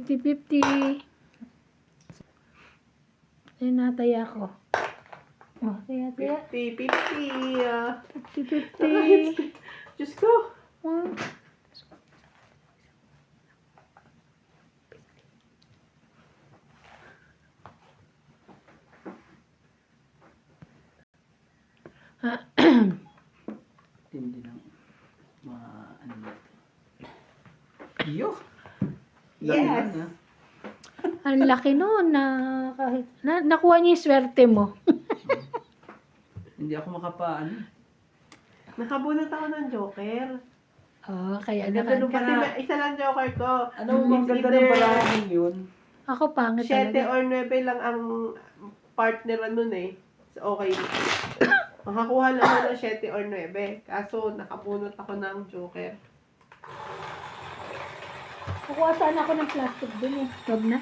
50-50. Ay, nataya ko. Oh, taya. 50-50. 50-50. Diyos ko. Oh. Tindi ng mga ano ba ito. Iyo! Yes. Ang laki nun na kahit nakuha niya yung swerte mo. Hindi ako makapaano. Nakabunot ako ng joker. Oh, kaya Ang ganda nung Kasi isa lang joker ko. Ano ang ganda ng parang yun? Ako pangit 7 talaga. or 9 lang ang partner nun eh. So, okay. Makakuha lang ako ng 7 or 9. Kaso, nakabunot ako ng joker. Kukuha sana ako ng plastic dun eh. Wag na.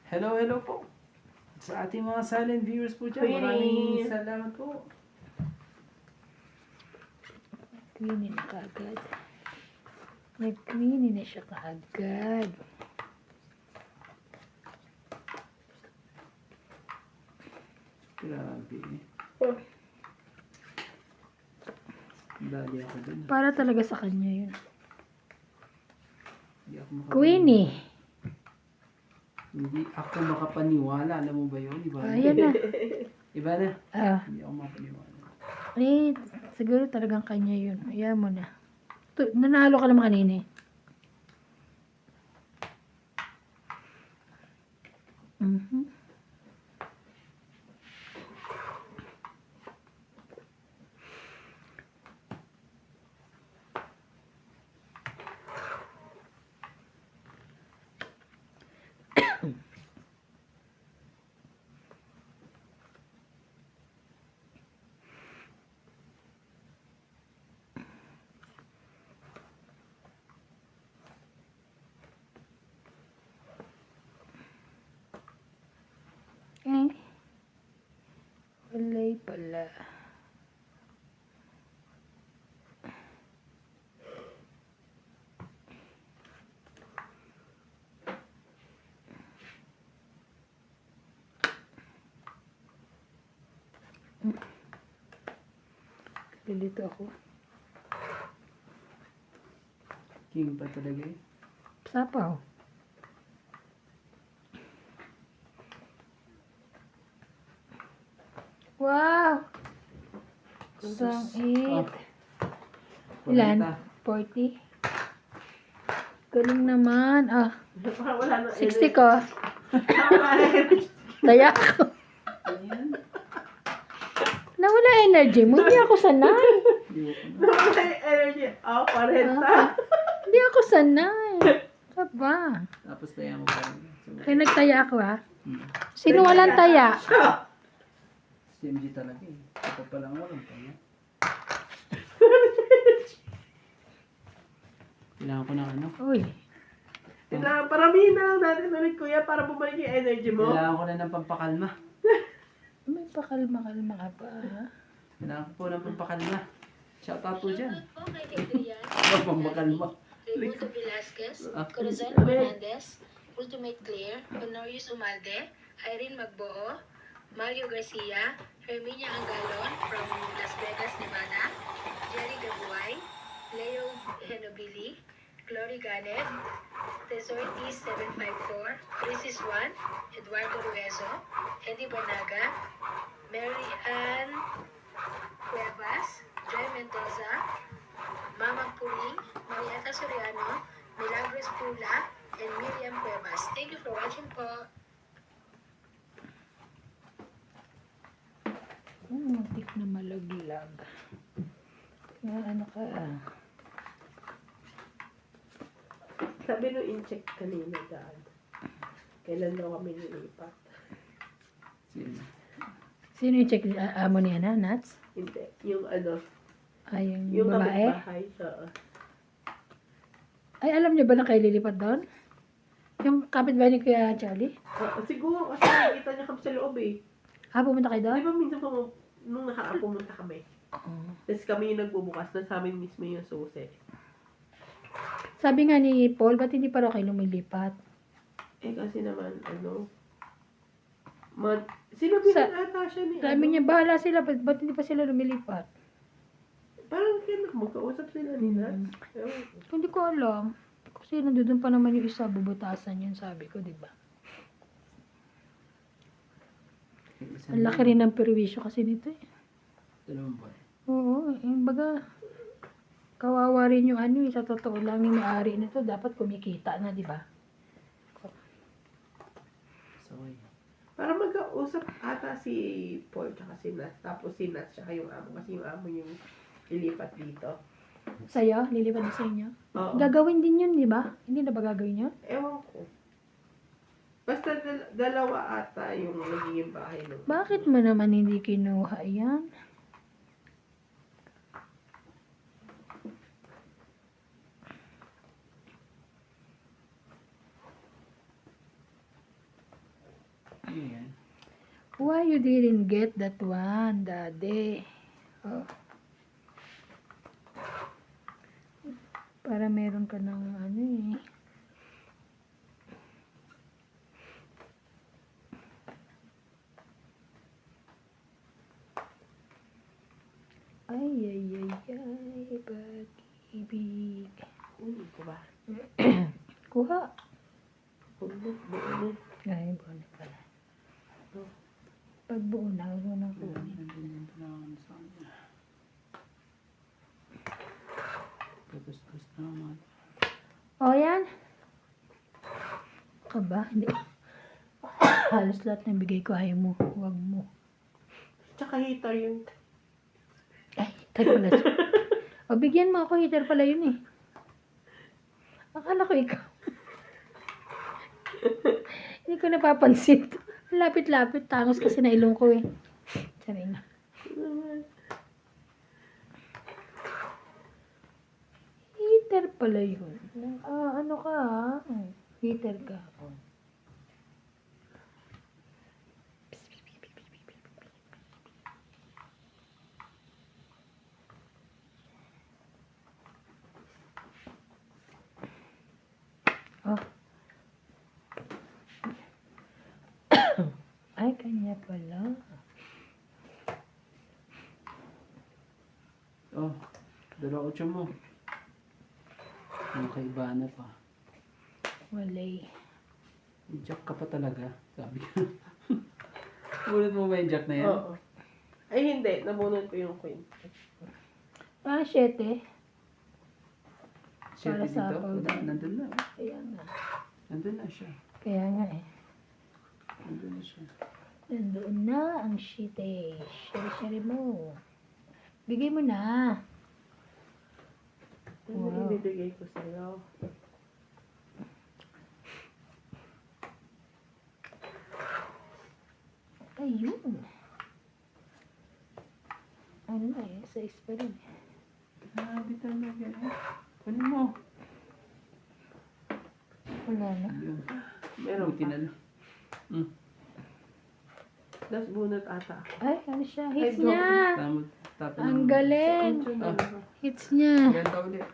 Hello po. Sa ating mga silent viewers po dyan. Queenie. Maraming salamat po. Queenie na kaagad. Nag-queenie na siya kaagad. Grabe. Dali ako dun. Para talaga sa kanya yun. Hindi ako makapaniwala. Queenie. Hindi ako makapaniwala. Alam mo ba yun? Iba na. Ayan na. Iba na. Ah, Hindi ako makapaniwala. eh, siguro talagang kanya yun. Ayan mo na. Nanalo ka naman kanina eh. Mhm. Eh. Walay pala. Lilito ako. King pa talaga eh. Sapaw. Wow! Isang 8. Ilan? 40? Galing naman. Ah, Parang wala nang 60 ko. Wala nang energy. Taya ko. Ayan. Nawala energy mo. Hindi ako sanay. Hindi ko na. Wala yung energy. 40. Hindi ako sanay. Ka ba? Tapos taya mo pa rin. So, Kaya nagtaya ako ha. hmm. Sino walang taya? Si MG talaga eh. Ako pa lang walang taya. Kailangan ko ng ano? Uy. Paramihin na lang natin ulit, kuya, para bumalik yung energy mo. Kailangan ko na ng pampakalma. May pakalma-kalma ka pa ha? Kailangan ko po ng pampakalma. Shout out po dyan. Po kay Adrian, Pampakalma. Raimundo Velasquez, Ah. Corazon Fernandez, Ultimate Clear, Honorius Umalde, Irene Magboo, Mario Garcia, Herminia Angalon from Las Vegas, Nevada, Jerry Gabuay, Leo Henobili, Glory Ganed, Tesortis 754, Crisis 1, Eduardo Ruezo, Eddie Banaga, Mary Ann Cuevas, Joy Mendoza, Mama Puring, Marieta Soriano, Milagros Pula, and Miriam Cuevas. Thank you for watching po. Muntik na malaglag. Kaya ano ka ah. Sabi nung in-check kanina daan. Kailan daw kami nilipat? Sino? Sino yung check? Amo niya na, Nats? Hindi. Yung ano, Ay, yung yung babae? kapitbahay. Oo. Ay, alam niyo ba na kayo lilipat doon? Yung kapitbahay ni Kuya Charlie? Siguro kasi nakikita niya kami sa loob eh. Pumunta kayo doon? Di ba minsan nung nakaraan pumunta kami. Oo. Tapos kami yung nagbubukas na sa amin mismo yung susi. Sabi nga ni Paul, ba't hindi pa raw kayo lumilipat? Eh kasi naman, sinabi Sa- na ata siya ni Sabi niya, bahala sila, ba't hindi pa sila lumilipat? Parang kaya magkausap sila ni Nats. Ewan ko. Hindi ko alam. Kasi nandun pa naman yung isa, bubutasan yun, sabi ko, di ba? Ang laki rin ng perwisyo kasi nito eh. Dalawang buwan. Oo, yung baga, kawawa rin yung ano eh, sa totoo lang yung may-ari nito, dapat kumikita na, di ba? Saway. Para magkausap ata si Paul tsaka si Nats. Tapos si Nats tsaka yung amo. Kasi yung amo yung ilipat dito. Sa'yo, lilipad din sa inyo. Oo. Gagawin din yun, di ba? Hindi na ba gagawin yun? Ewan ko. Basta dalawa ata yung nagiging bahay nung. Bakit mo naman hindi kinuha yan? Ano yan? Why you didn't get that one, Daddy? Oh. Para meron ka ng ano eh. Ay, pag-ibig. Uy, ko ba? Kuha. Buo. Ay, buo na pala. Pag buo na, huwag mo nang kunin. Nandun pa naman sa kanya. Pagkastos naman. O, yan. Ka ba? Hindi. Halos lahat ng bigay ko, ayaw mo. Huwag mo. Tsaka heater yun. Ay, heater pala siya. O, bigyan mo ako, heater pala yun eh. Akala ko ikaw. Hindi ko napapansin. Lapit-lapit, tangos kasi na ilong ko eh. Sabi nga. Heater pala yun. Ano ka ha? Heater ka. Oh. Ay, kanya pala. Oh, dalawa ko mo. Ano kay Ivana pa. Walay. May jack ka pa talaga, sabi ko. Bunot mo ba yung jack na yan? Oo. Ay, hindi. Nabunod ko yung queen. Ah, 7. Siya Para sa dito? powder. Nandun na. Kaya nga. Nandun na siya. Kaya nga eh. Nandun na siya. Nandoon na ang shite. Shari-shari mo. Bigay mo na. Ano Wow. ibibigay ko sa'yo? Ayun. Ano na eh, size pa rin. Grabe talaga eh. Kunin mo. Wala na. Yun. Meron Buti pa. na lang. Hmm. Tapos bunot ata. Ay, ano siya? Hits Ay, go. niya. Tapos Ang galing. Ah. Hits niya. 40 ulit.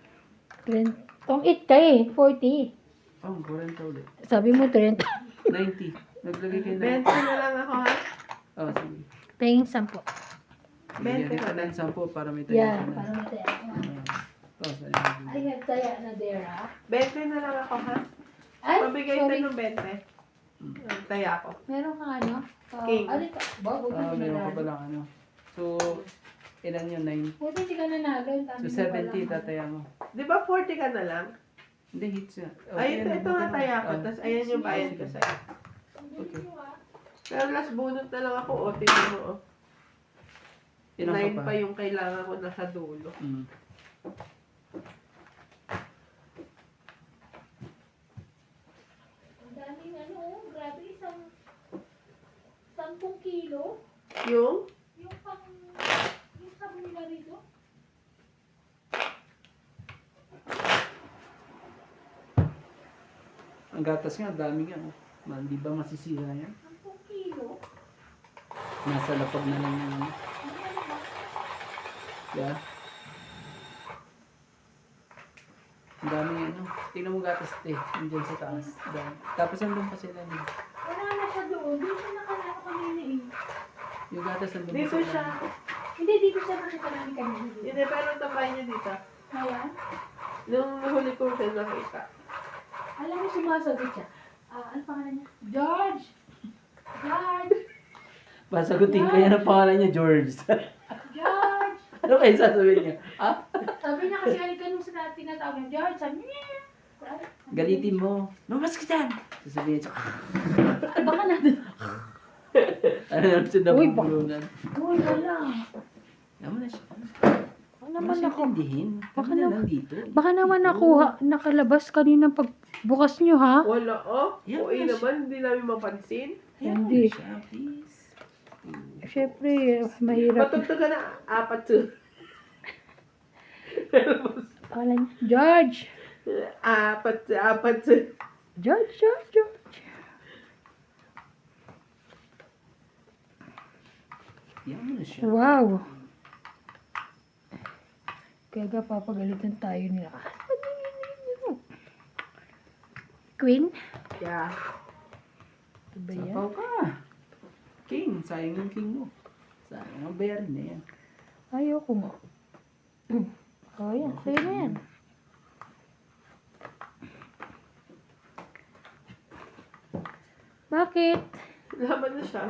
Tong 8 ka eh. 40. Oh, 40 ulit. Sabi mo 30. 90. Naglagay kayo na. 20 na lang ako ha. Oh, sige. Paying 10. Bigyan 20 kita ka na. ng 10 para may tayo Yeah, na. para mataya. Tapos, ayun. Ay, nagtaya na there ha. 20 na lang ako ha. Ay, Pabigay sorry. ka ng 20. Taya ako. Meron kang ano? King. Ano ito? Bago Ah, meron ka pala ano. So, ilan yun? 9. Buti hindi ka nanalo. So, 70 tataya mo. Di ba 40 ka na lang? Hindi, hits yan. Ay, ito nga taya ko. Ah, Tapos ayan yung bayad ko sa'yo. okay. Pero last bunot na lang ako. O, tingnan mo. Oh. Ilan ka 9 pa yung kailangan ko nasa dulo. Mm. Yung? Yung sabi nila rito? Ang gatas nga, dami nga. Di ba masisira yan? 10 kilo. Nasa lapag na lang yan. Yeah. Ang dami nga, no? Tingnan mo gatas, nandiyan sa taas. Dami. Tapos nandun pa sila. No? Wala na siya doon. Dito nakalaro kanina eh. Yung gatas nandun pa Dito sila. siya. Hindi, dito siya nakita namin kanina. Hindi, pero tambay niya dito. Ayan. Nung huli ko siya nakita. Alam mo, sumasagot siya. Ano pangalan niya? George! George! Pasagutin ko yan ang pangalan niya, George. George! Ano kayo sasabihin niya? Ah? Sabi niya kasi halika nung sa tinatawag niya, George, sabi niya. Galitin mo. Lumas ka dyan! Sasabihin niya, Baka na doon. ano naman siya nabubulunan. Uy, wala. Yaman na siya. Baka naman ako. Intindihin. Baka Kami na naman- lang dito. Baka naman nakalabas kanina pagbukas niyo, ha? Wala, oh. Yan Oo, na siya. naman, hindi namin mapansin. Ayaw Hindi. mo siya, please. Siyempre, mahirap. Matugtog ka na, 4. Pangalan niya, George! 4. George, George, George. Yaman mo na siya. Wow! Kaya ga papagalitan tayo nila. Queen? Yeah. Ito ba yan? Sapaw ka. King, sayang yung king mo. Sayang ang bayarin na yan. Ayoko nga. Oh, yan. Sa'yo na yan. Bakit? Laban na siya.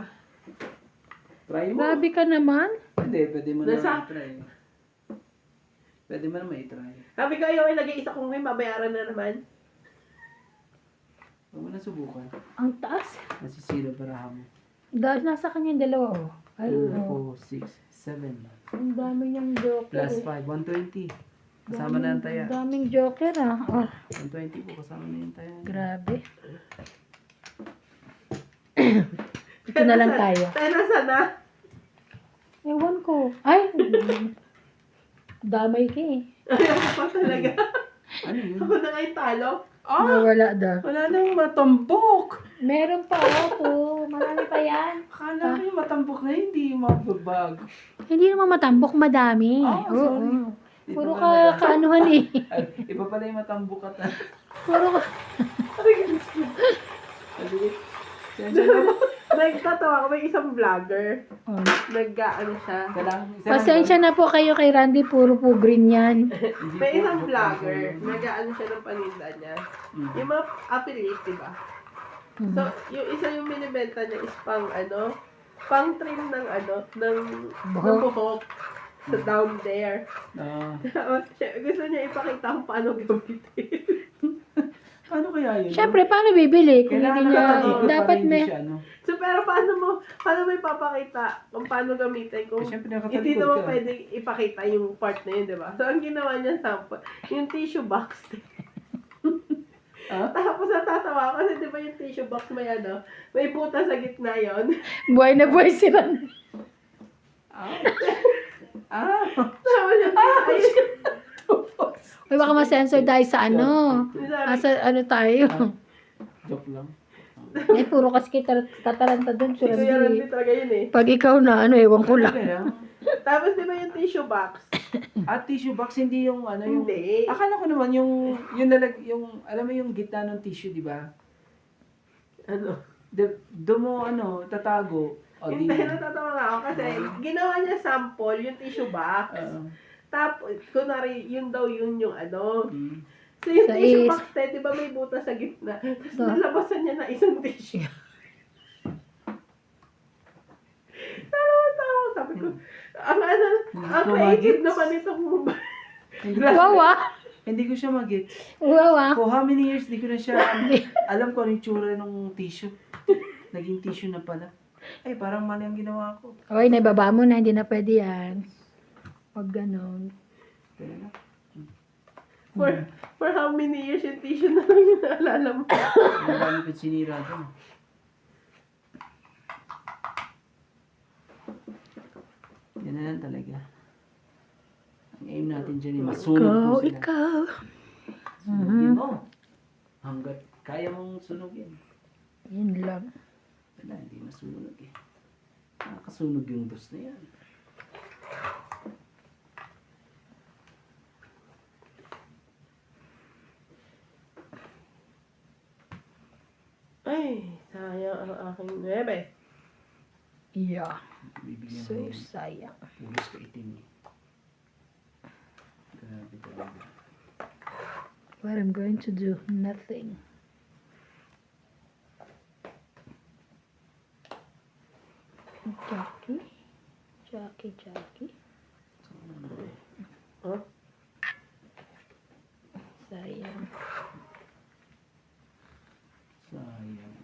Try mo. Grabe ka naman. Pwede mo Nasa- naman i-try. Pwede mo naman i-try. Sabi ko, ayaw ilagay isa kong may mabayaran na naman. Huwag mo na subukan. Ang taas. Masisira para mo. Nasa kanya yung dalawa, oh. Ay, 2, oh. 4, 6, 7. Ang dami niyang joker. Plus eh. 5, 120. Kasama na yung taya. Ang daming joker, ah. Oh, 120 po, kasama na yung taya. grabe. Ito na lang tayo. Tayo nasa na? Ewan ko. Ay! Damay ka eh. Ayaw ko pa talaga. Ano yun? Ako na nga yung talo. Nawala daw. Wala nang matambok. Meron pa ako. Marami pa yan. Akala ko yung matambok na hindi mababag. Hindi naman matambok, madami. Ah, Oo. sorry. Puro kaanuhan eh. Ay, iba pala yung matambok at Puro ka. maliit. Sensya na. Nagtatawa ko, may isang vlogger. Oh. Nag-ano siya. Pasensya na po kayo kay Randy, puro po green yan. May isang vlogger. Nag-ano siya ng paninda niya. Mm. Yung mga affiliate, diba? So, yung isa yung binibenta niya is pang ano, pang trim ng ano, ng buhok. So, down there. Tapos, gusto niya ipakita kung paano gamitin. Paano kaya yun? Siyempre, paano bibili? Kung Kailangan hindi niya, nakatikot para dapat hindi may, siya, ano? So, pero paano mo ipapakita kung paano gamitin kung Siyempre hindi nakatalikod naman ka. pwede ipakita yung part na yun, diba? So, ang ginawa niya sample, yung tissue box. Ah? Tapos natatawa ako kasi di ba yung tissue box may ano, may butas sa gitna yon. buhay na buhay si Randy. Ah! Tapos yung tissue, Uy, baka ma-sensor tayo sa ano. Asa ano tayo. Joke lang. Eh, puro kasi kita tatalanta doon, si Kuya Randy Randy. talaga yun eh. Pag ikaw na, ano, ewan ko lang. Kaya, Tapos di ba yung tissue box? at tissue box hindi yung ano yung Hindi. akala ko naman yung alam mo yung gitna ng tissue, di ba? Ano? Doon mo tatago. O di. Hindi, natatawa nga ako kasi ginawa niya sample yung tissue box. Tapos, kunwari, yun daw yun yung ano. Mm. So yung Sa tissue is- box, di ba may butas sa gitna? Tapos So- nalabasan niya na isang tissue. Tawa-tawa. Sabi ko, ang ano, ang ko creative magets. naman itong Hindi ko, Wow, ah. hindi ko siya mag-get. Wow, ah. For how many years di ko na siya alam ko ano yung tsura ng tissue. Naging tissue na pala. Ay, parang mali ang ginawa ko. Okay, naibaba mo na, hindi na pwede yan. Pag ganon. Kaya na. for how many years yung tissue na lang yung naalala mo. Ang dami ko sinira doon. Yan na lang talaga. Ang aim natin dyan ay masunog po Ikaw, sila. ikaw. Sunugin mo. Hanggat kaya mong sunugin. Yun lang. Wala, hindi masunog eh. Nakakasunog yung dos na yan. Ay, sayang ang aking 9. Yeah. Bibigyan So, ko yan. sayang. Pulos ka itim eh. Grabe talaga. What I'm going to do? Nothing. Jackie. Jackie. Huh? Sayang. Sayang.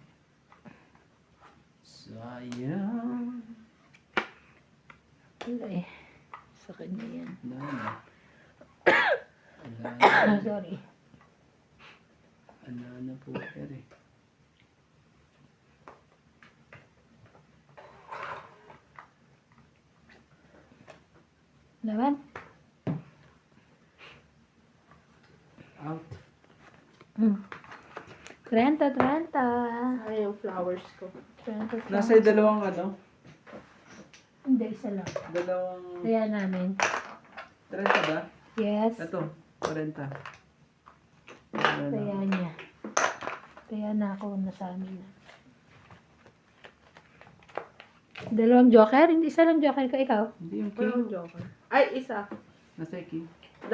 Sayang. Wala eh. Sa kanya yan. Wala na. Wala na. Sorry. Wala na po, ere. Laban? Out. 30. Sayang yung flowers ko. 30. Nasa yung dalawang ano? Hindi, isa lang. Dalawang... Kaya namin. 30 ba? Yes. Ito, 40. Kaya niya. Kaya na ako nasa amin na. Dalawang joker? Hindi, isa lang joker ka ikaw. Hindi yung Walang king. joker. Ay, isa. Nasa yung king. 2.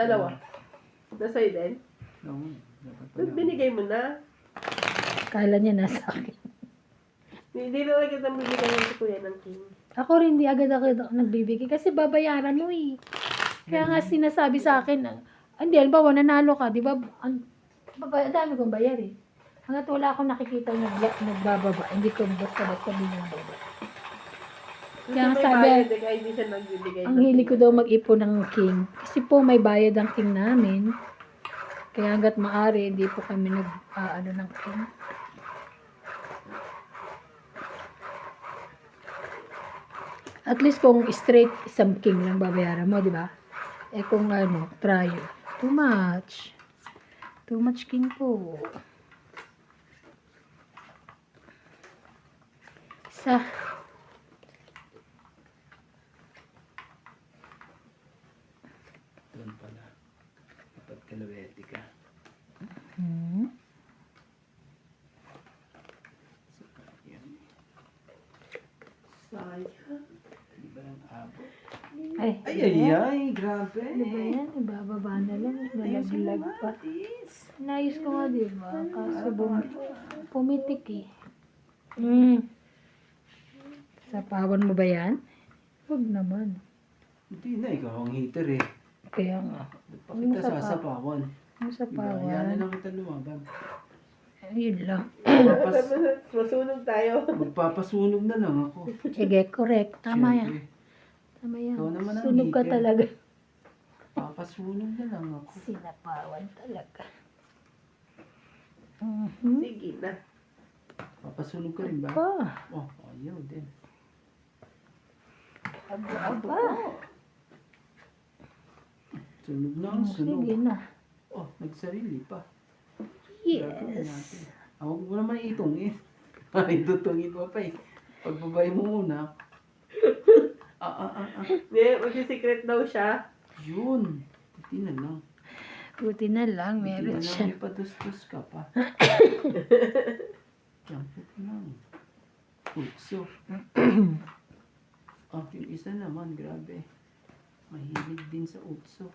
Nasa'yo din? Oo. Dapat Ba't pala. binigay mo na? Kala niya nasa akin. Hindi na lang kita bibigyan ng si Kuya ng king. Ako rin, hindi agad ako nagbibigay. Kasi babayaran mo eh. Kaya nga sinasabi sa akin, hindi, halimbawa, nanalo ka, di ba? Ang dami kong bayar eh. Hanggat wala akong nakikita nagbababa, hindi ko basta-basta binababa. Kasi Kaya nga may sabi, bayad eh, kaya hindi siya nagbibigay. ang ng hilig ko king. daw mag-ipon ng king. Kasi po may bayad ang king namin. Kaya hanggat maaari, hindi po kami ano ng king. At least kung straight, isang king lang babayaran mo, di ba? Eh kung ano, try. Too much. Too much king po. Isa. Doon pala. Dapat kalawete ka. Hmm. Yan. Sayang. Di ba ang abot? Ay, Grabe. Di ba yan? Ibababa na lang. Nalaglag pa. Inayos ko nga, di ba? Kaso pumitik eh. Sapawan mo ba yan? Huwag naman. Hindi na, ikaw ang hater eh. Kaya nga. Ba't pa kita sasapawan? Ang Diba? Yan na sapawan. lang kita lumaban. Yun lang. Masunog tayo. Magpapasunog na lang ako. Sige, correct. Tama yan. Siyempre, Tama yan. Ikaw naman ang Sunog ka hater. talaga. papasunog na lang ako. Sinapawan talaga. Sige na. Papasunog ka rin ba? Pa. Oh, ayaw din. Aba. Sunog na ang sunog. Sige na. Oh, nagsarili pa. Gagawin Yes. natin. Huwag mo naman itungin. Ay, dutungin mo pa eh. Pagbabay mo muna. Hindi, mag-secret daw siya. Yun. Buti na lang. Buti na lang, Buti meron na lang siya. may padustos ka pa. Yan, buti lang. Utso. Yung isa naman, grabe. Mahilig din sa utso.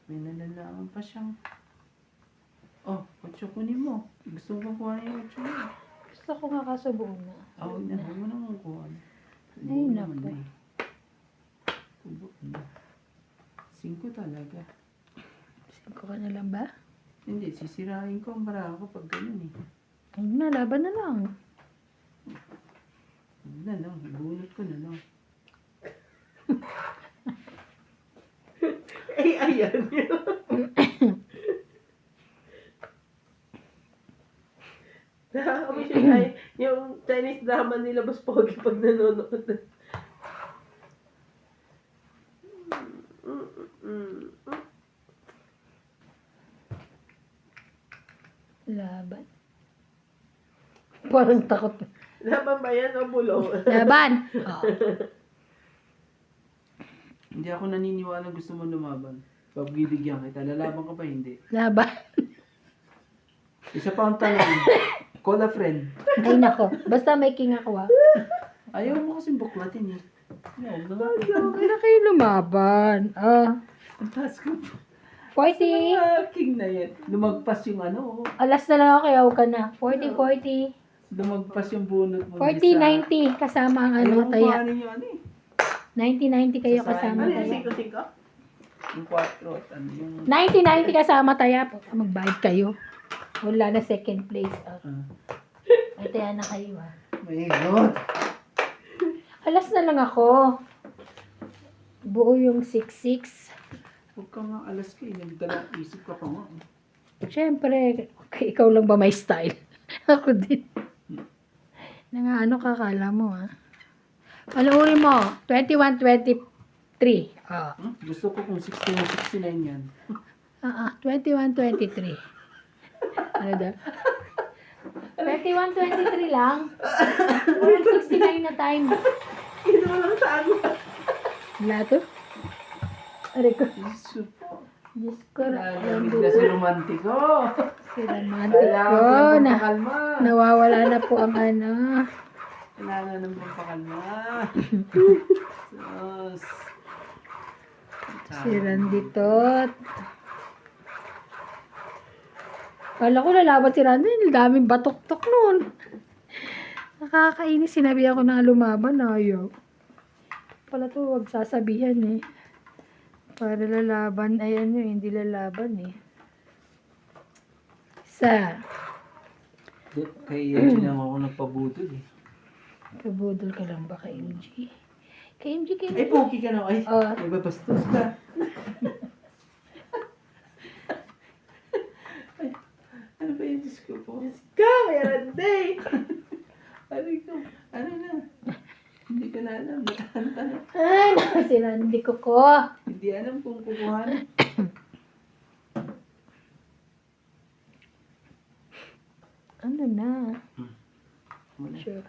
May nalalaman pa siyang... Oh, utso kunin mo. Gusto ko kuha yung utso mo. Gusto ko nga kaso buo na. Huwag na, huwag mo naman kuha. Ay, naku. Tubo na. 5 talaga. 5 ka na lang ba? Hindi, sisirain ko ang barako pag ganyan eh. Huwag na, laban na lang. Huwag na lang, ibunot ko na lang. Ay, ayan yun. Nakakamisyon tayo. Yung Chinese drama nila, mas pogi pag nanonood. Laban. Parang takot. Laban ba yan o bulong? Laban! Oh. Hindi ako naniniwala gusto mo lumaban. Pagbibigyan kita. Lalaban ka pa hindi. Laban. Isa pa ang tanong. Call a friend. Ay nako. Basta may king ako Ayaw mo kasing buklatin eh. No, Hindi na kayo lumaban. ang taas ko. 40. King na yan. Lumagpas yung ano. Alas na lang ako kaya huwag ka na. 40, 40. Lumagpas yung bunot mo. 40, 90. Kasama ang ano, Ayaw mo taya. paano yung ano eh. 90, 90 kayo Sa kasama Ano yung taya. 5-5? Yung 4 at ano yung... 90, 90 kasama taya. Magbayad kayo. Wala na second place. Ay, taya na kayo My God. Alas na lang ako. Buo yung 6-6. Huwag ka nga alas ka eh. Nagdala isip ka pa nga. Siyempre, ikaw lang ba may style? Ako din. Ano ka, kala mo Panuurin mo, 21-23. Gusto ko kung 61-69 yan. 21-23. Ano daw? 21-23 lang. Walang 69 na time. Ito lang sa ano. Wala to? Aray ko. Gusto po. Diyos ko. Lamig na si romantiko. Si romantic ko. Kailangan ng pampakalma. Nawawala na po ang ano. Kailangan ng pampakalma. Sus. Si Randy Tot. Kala ko lalaban si Randy. Ang daming batok-tok nun. Nakakainis. Sinabi ako na lumaban. Ayaw. Pala to, wag sasabihan Para lalaban. Ay ano, hindi lalaban Isa. Kay Edgy lang ako nagpabudol eh. Kabudol ka lang ba kay MG? Kay MG, kay Ay, MG. pogi ka na. Ay, may babastos ka. Ay, ano ba yung Diyos ko po? Ka, meron day. Ano na? Hindi ko na alam. Nakanta na. Ay, naku, si Randy ko. Hindi alam kung kukuhanin. Ano na? Wala. Sure.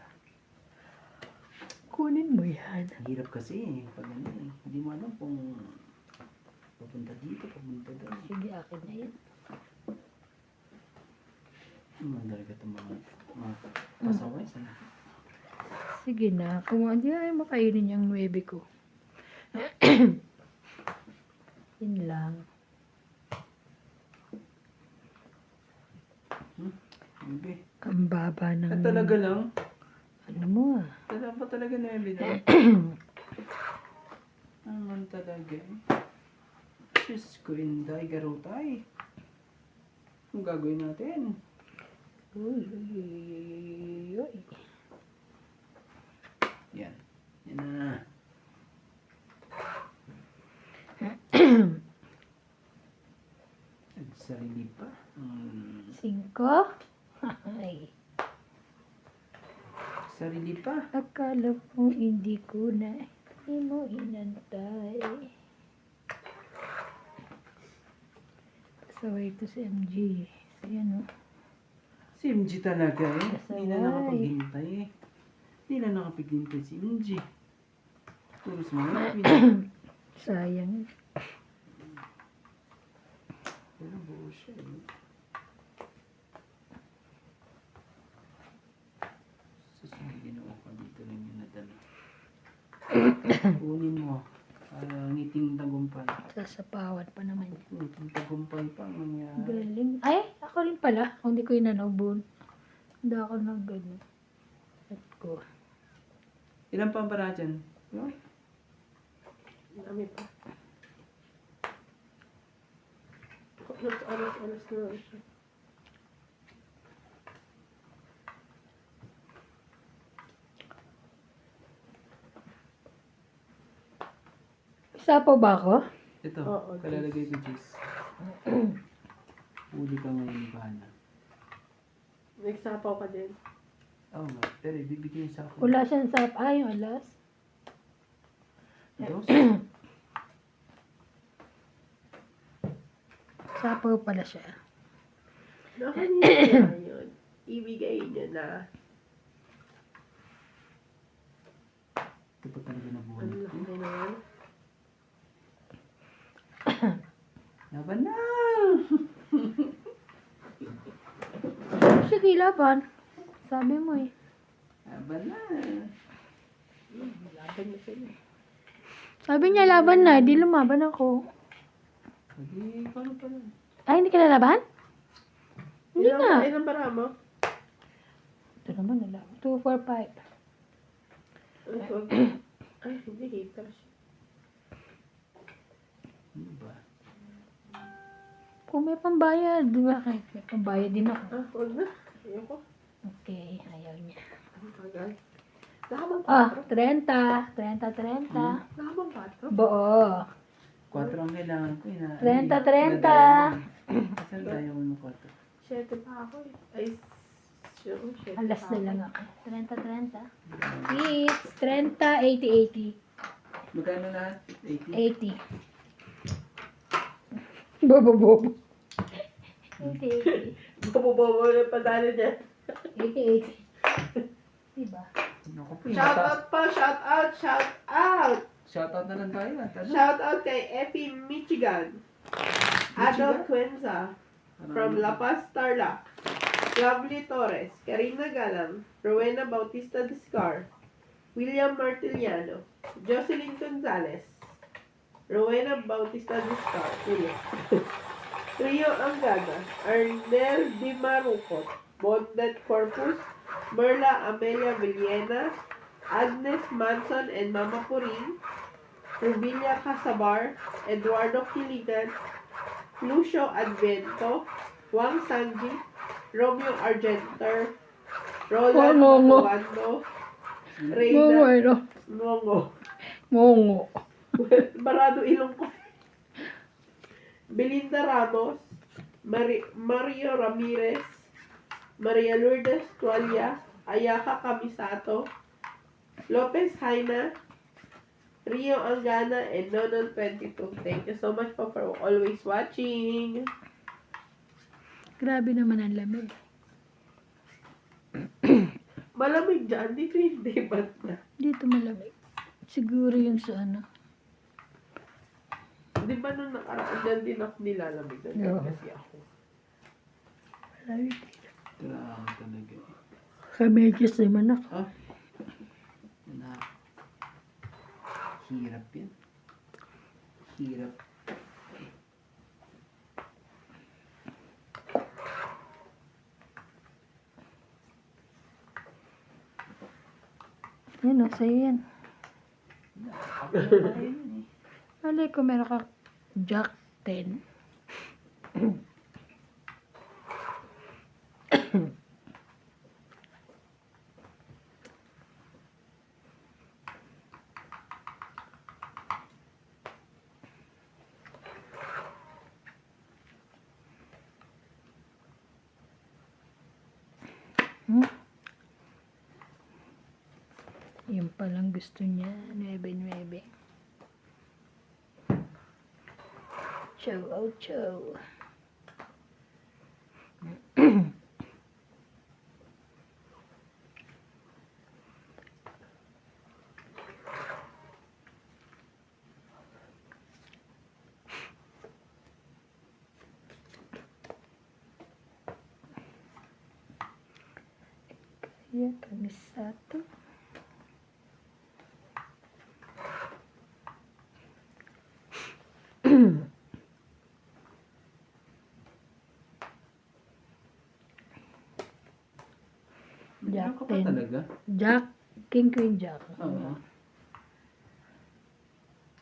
Kunin mo yan. Ang hirap kasi eh. Pag ano eh. Hindi mo alam kung papunta dito, papunta doon. Sige, akin na yan. Talaga itong mga pasaway. Sana. Sige na. Kung hindi ay makainin yung 9 ko. Yun lang. Bebe. Ang baba ng... At talaga lang. Ano mo Talaga pa talaga na yung bida. Naman talaga eh. Diyos ko, Inday, garutay. Ang gagawin natin? Uy, uy, uy, uy, uy, uy. Yan. Yan na. Nagsarili pa. 5. Ay. Sarili pa. Akala mo hindi ko na mo inantay. Pasaway ito si MG. Ayan Si MG talaga eh. Hindi na Kasaway. nakapaghintay eh. Hindi na nakapaghintay si MG. Puro sa mga Sayang. Pero buo siya eh. Susunod ginawa ko dito rin yung nadala. Kunin mo. Para ngiting tagumpay. Sasapawan pa naman yan. Ngiting tagumpay pa ang nangyari. Galing. Ay, ako rin pala. Kung hindi ko inanobon. Hindi ako nag-ano. Let go. Ilan pa ang para dyan? No? Dami pa. Alas na siya. Isa pa ba ako? Ito, Oo, kalalagay ko Jis. Huli ka ngayon, bahala. Nagsapaw ka din. Oo nga. Pero ibibigay sa akin. Wala siyang sarap. Yung alas. Dos. Sapaw pala siya. Nakanina yun. Ibigay niyo na. Ito pa talaga na buwan. Ang laki naman. Laban na! Sige, laban. Sabi mo eh. Laban na! Laban niyo sila. Sabi niya laban na, di lumaban ako. Hindi, paano pala? Ay, hindi ka lalaban? Hindi nga. Ilang bara mo? Ito naman nila. 2, 4, 5. Ay, hindi. Haters. Ano ba? Kung may pambayad, di ba? Kahit may pambayad din ako. Huwag na. Ayoko. Okay, ayaw niya. Ang tagal. Nakabang Ah, 4. 30. Nakabang 4. Buo. 4 ang kailangan ko. 30. Saan tayo mo ng 4? 7 pa ako eh. Ay, sure. 7 Alas pa na ako. lang ako. 30. It's 30, 80. Magkano lahat? 80? 80. Bobo. 80. Mabubobo na padalo dyan. 80. Diba? Naku po, Shout out pa, shout out, shout out. Shoutout na lang tayo. Ano? Shout out kay Effie Michigan. Adolf Quenza from La Paz, Tarlac. Lovely Torres, Karina Galang, Rowena Bautista Discar, William Martiliano, Jocelyn Gonzalez, Rowena Bautista Discar, William. Rio Angada, Arnel Di Marucot, Bondet Corpus, Merla Amelia Villena, Agnes Manson and Mama Puring, Rubilla Casabar, Eduardo Kiligan, Lucio Advento, Wang Sanji, Romeo Argenter, Roland Ngongo. Macuando, Ngongo, Reyna ano? Ngongo. Ngongo. Barado ilong ko. Belinda Ramos, Mario Ramirez, Maria Lourdes Tualia, Ayaka Kamisato, Lopez Haina, Rio Angana, and Nonon22. Thank you so much po for always watching. Grabe naman ang lamig. Malamig dyan. Dito hindi ba't na? Dito malamig. Siguro yun sa ano. Di ba nung nakaraan dyan din ako nilalamig na Oo. kasi ako. Malamig. Grabe talaga. Kamedyas naman ako. Ah. Na. Hirap yan. Hirap. Yan o, sa'yo yan. Ako na tayo yun eh. Alay ko meron ka Jack 10. Yung palang gusto niya. 9-9. Chow, oh, chow. Kaya kami satu. Jack Ano ka pa 10. talaga? Jack, King Queen Jack. Oo.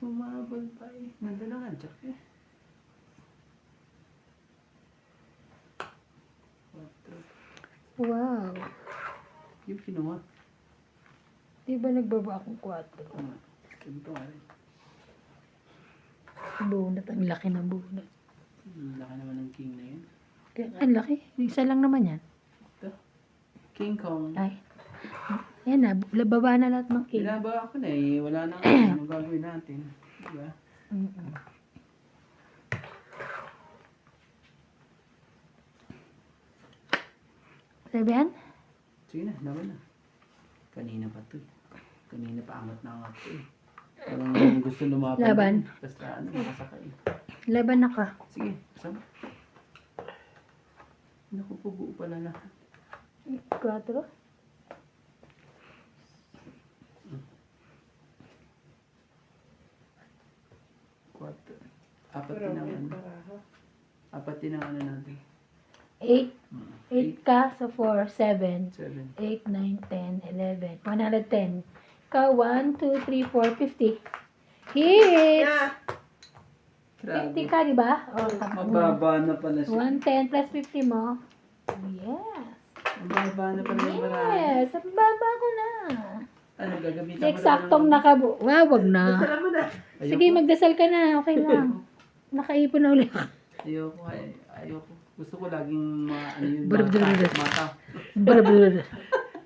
Humabol pa eh. Nandun na nga, Jack eh. 4. Wow. Yung kinuha. Di ba nagbaba akong 4? Oo. Ganito nga rin. Bunot, ang laki ng bunot. Laki naman ng king na yun. Kaya ang laki. Isa lang naman yan. Ito. King Kong. Ay, Yan na, baba na lahat ng cake. Binaba ako na eh. Wala na ano gagawin natin. Diba? Mm-mm. Sabihan? Sige na, laban na. Kanina pa to eh. Kanina pa angat na angat to eh. Parang gusto lumaban. Laban. Basta ano, makasakay. Laban na ka. Sige, sama. Naku po, buo pala lahat. 4. Quarter. Apat din ang ano. Apat din ang ano natin. 8. Hmm. 8 ka, so 4, 7. 7. 8, 9, 10, 11. 110. Ka, 1, 2, 3, 4, 50. Hits! Yeah. 50 ka, di ba? O, Mababa na pala siya. 110 plus 50 mo. Yes. Mababa na pala yung marami. Yes. Ang baba ko na. Ano, gagamitan Si eksaktong nakabu... Wow, wag na. Alam mo na. Sige, magdasal ka na. Okay lang. Nakaipon na ulit. Ayoko, ayoko. Gusto ko laging ano yung Brr-brr-brr. mata. Blablabla.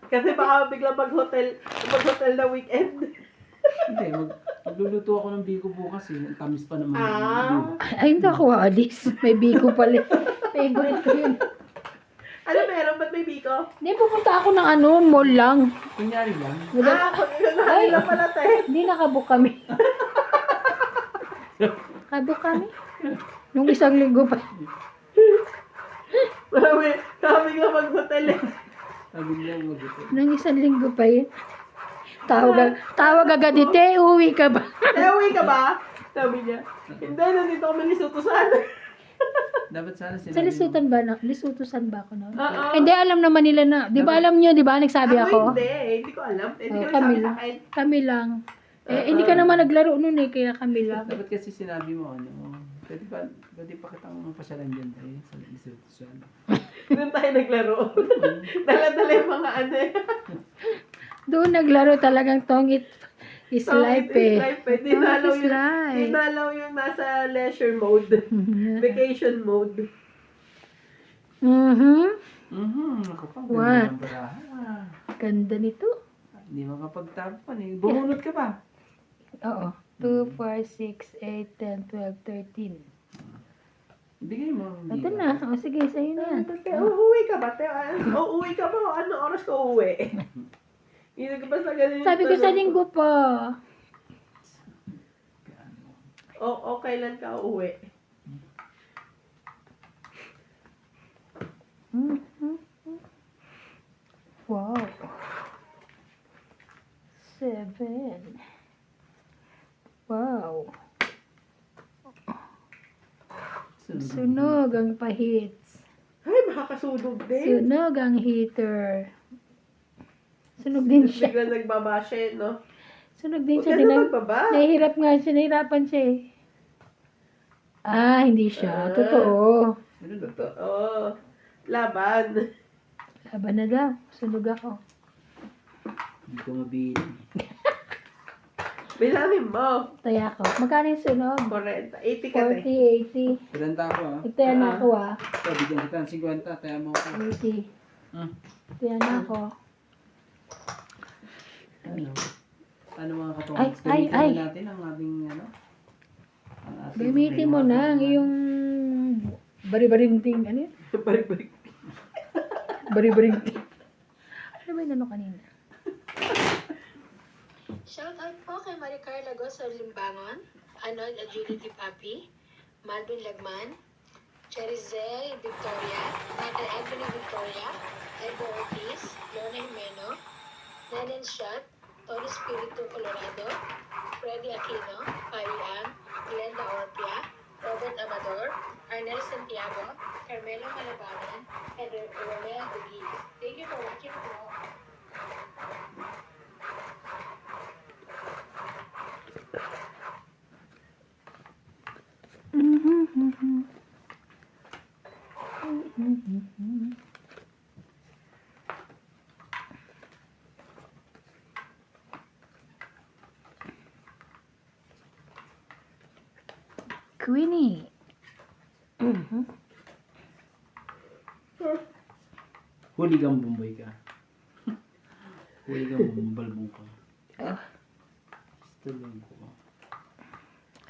Kasi baka bigla mag-hotel na weekend. Hindi, magluluto ako ng biko bukas eh. Ang tamis pa naman. Ah. Ay, hindi ako aalis. May biko pala. Favorite ko yun. Ano meron? Ba't may biko? Hindi, pupunta ako ng mall lang. Kunyari lang. Wala, Ay, lang pala tayo. hindi nakabook kami. Nakabook kami. Nung isang linggo pa. Kami nga mag-hotel eh. Sabi niya mag-ito. Nung isang linggo pa yun. Tawag agad dito, uwi ka ba? Uwi ka ba? Sabi niya. Hindi, nandito kami lisutusan. Dapat sana sinabi Sa lisutan ba? Lisutusan ba ako na? Oo. Hindi, alam naman nila na. Di ba alam nyo, di ba? Nagsabi ako. Hindi ko alam. Hindi Oh, ko kami sabi sa lang. akin. Kami lang. Hindi ka naman naglaro nun eh, kaya kami lang. Dapat kasi sinabi mo ano. Pwede pa kitang pasyalan dyan tayo sa institusyon. Doon tayo naglaro. Dala-dala yung mga ano eh. Doon naglaro talagang tong is life eh. Life eh. Dinalaw Is yung, life. dinalaw yung nasa leisure mode. Vacation mode. Ako pa. What? Ganda ng baraha. Ganda nito. Hindi makapagtapan eh. Bumunot ka ba? Oo. 2, 4, 6, 8, 10, 12, 13. Bigay mo. Ito na. O sige, sa'yo na yan. Uuwi ka ba? Uuwi ka ba? Ano oras ka uuwi? Hindi ka ba sa ganun? Sabi ko sa linggo pa. O kailan ka uuwi? Wow. 7. Wow. Sunog ang pahits. Ay, makakasunog din. Sunog ang heater. Sunog din siya. Bigla nagbabashe, no? Sunog din Huwag siya. ka na magbaba. Nahihirap nga siya. Nahihirapan siya eh. Hindi siya. Totoo. Totoo. Laban. Laban na daw. Sunog ako. Hindi ko mabili. Bilangin mo. Taya ako. Magkano yung sunog? 40. 80 ka 40, 80. Piranta ako ah. Nagtaya na ako So, bigyan kita ng 50. Taya mo ako. 80. Hmm. Taya na ako. Ano? Ano mga katongs? Ay. Gamitin na natin ang ating ano? Ang ating Gamitin mo na ang iyong bari-baring ting. Ano yun? Balik-balik. Bari-baring ting. Ano ba yung ano kanina? Shoutout po kay Maricar Lagos sa Limbangon, Anod Agility Papi, Malvin Lagman, Cherizel Victoria, Michael Anthony Victoria, Edgar Ortiz, Lorna Jimeno, Nenen Shot, Tony Spiritu Colorado, Freddy Aquino, Parian, Glenda Orpia, Robert Amador, Arnel Santiago, Carmelo Malabanan, and Romel Duguis. Thank you for watching po. Queenie. Huli kang bumboy ka. Huli ka mo, mabalbong ka. Ah, Stalong ko.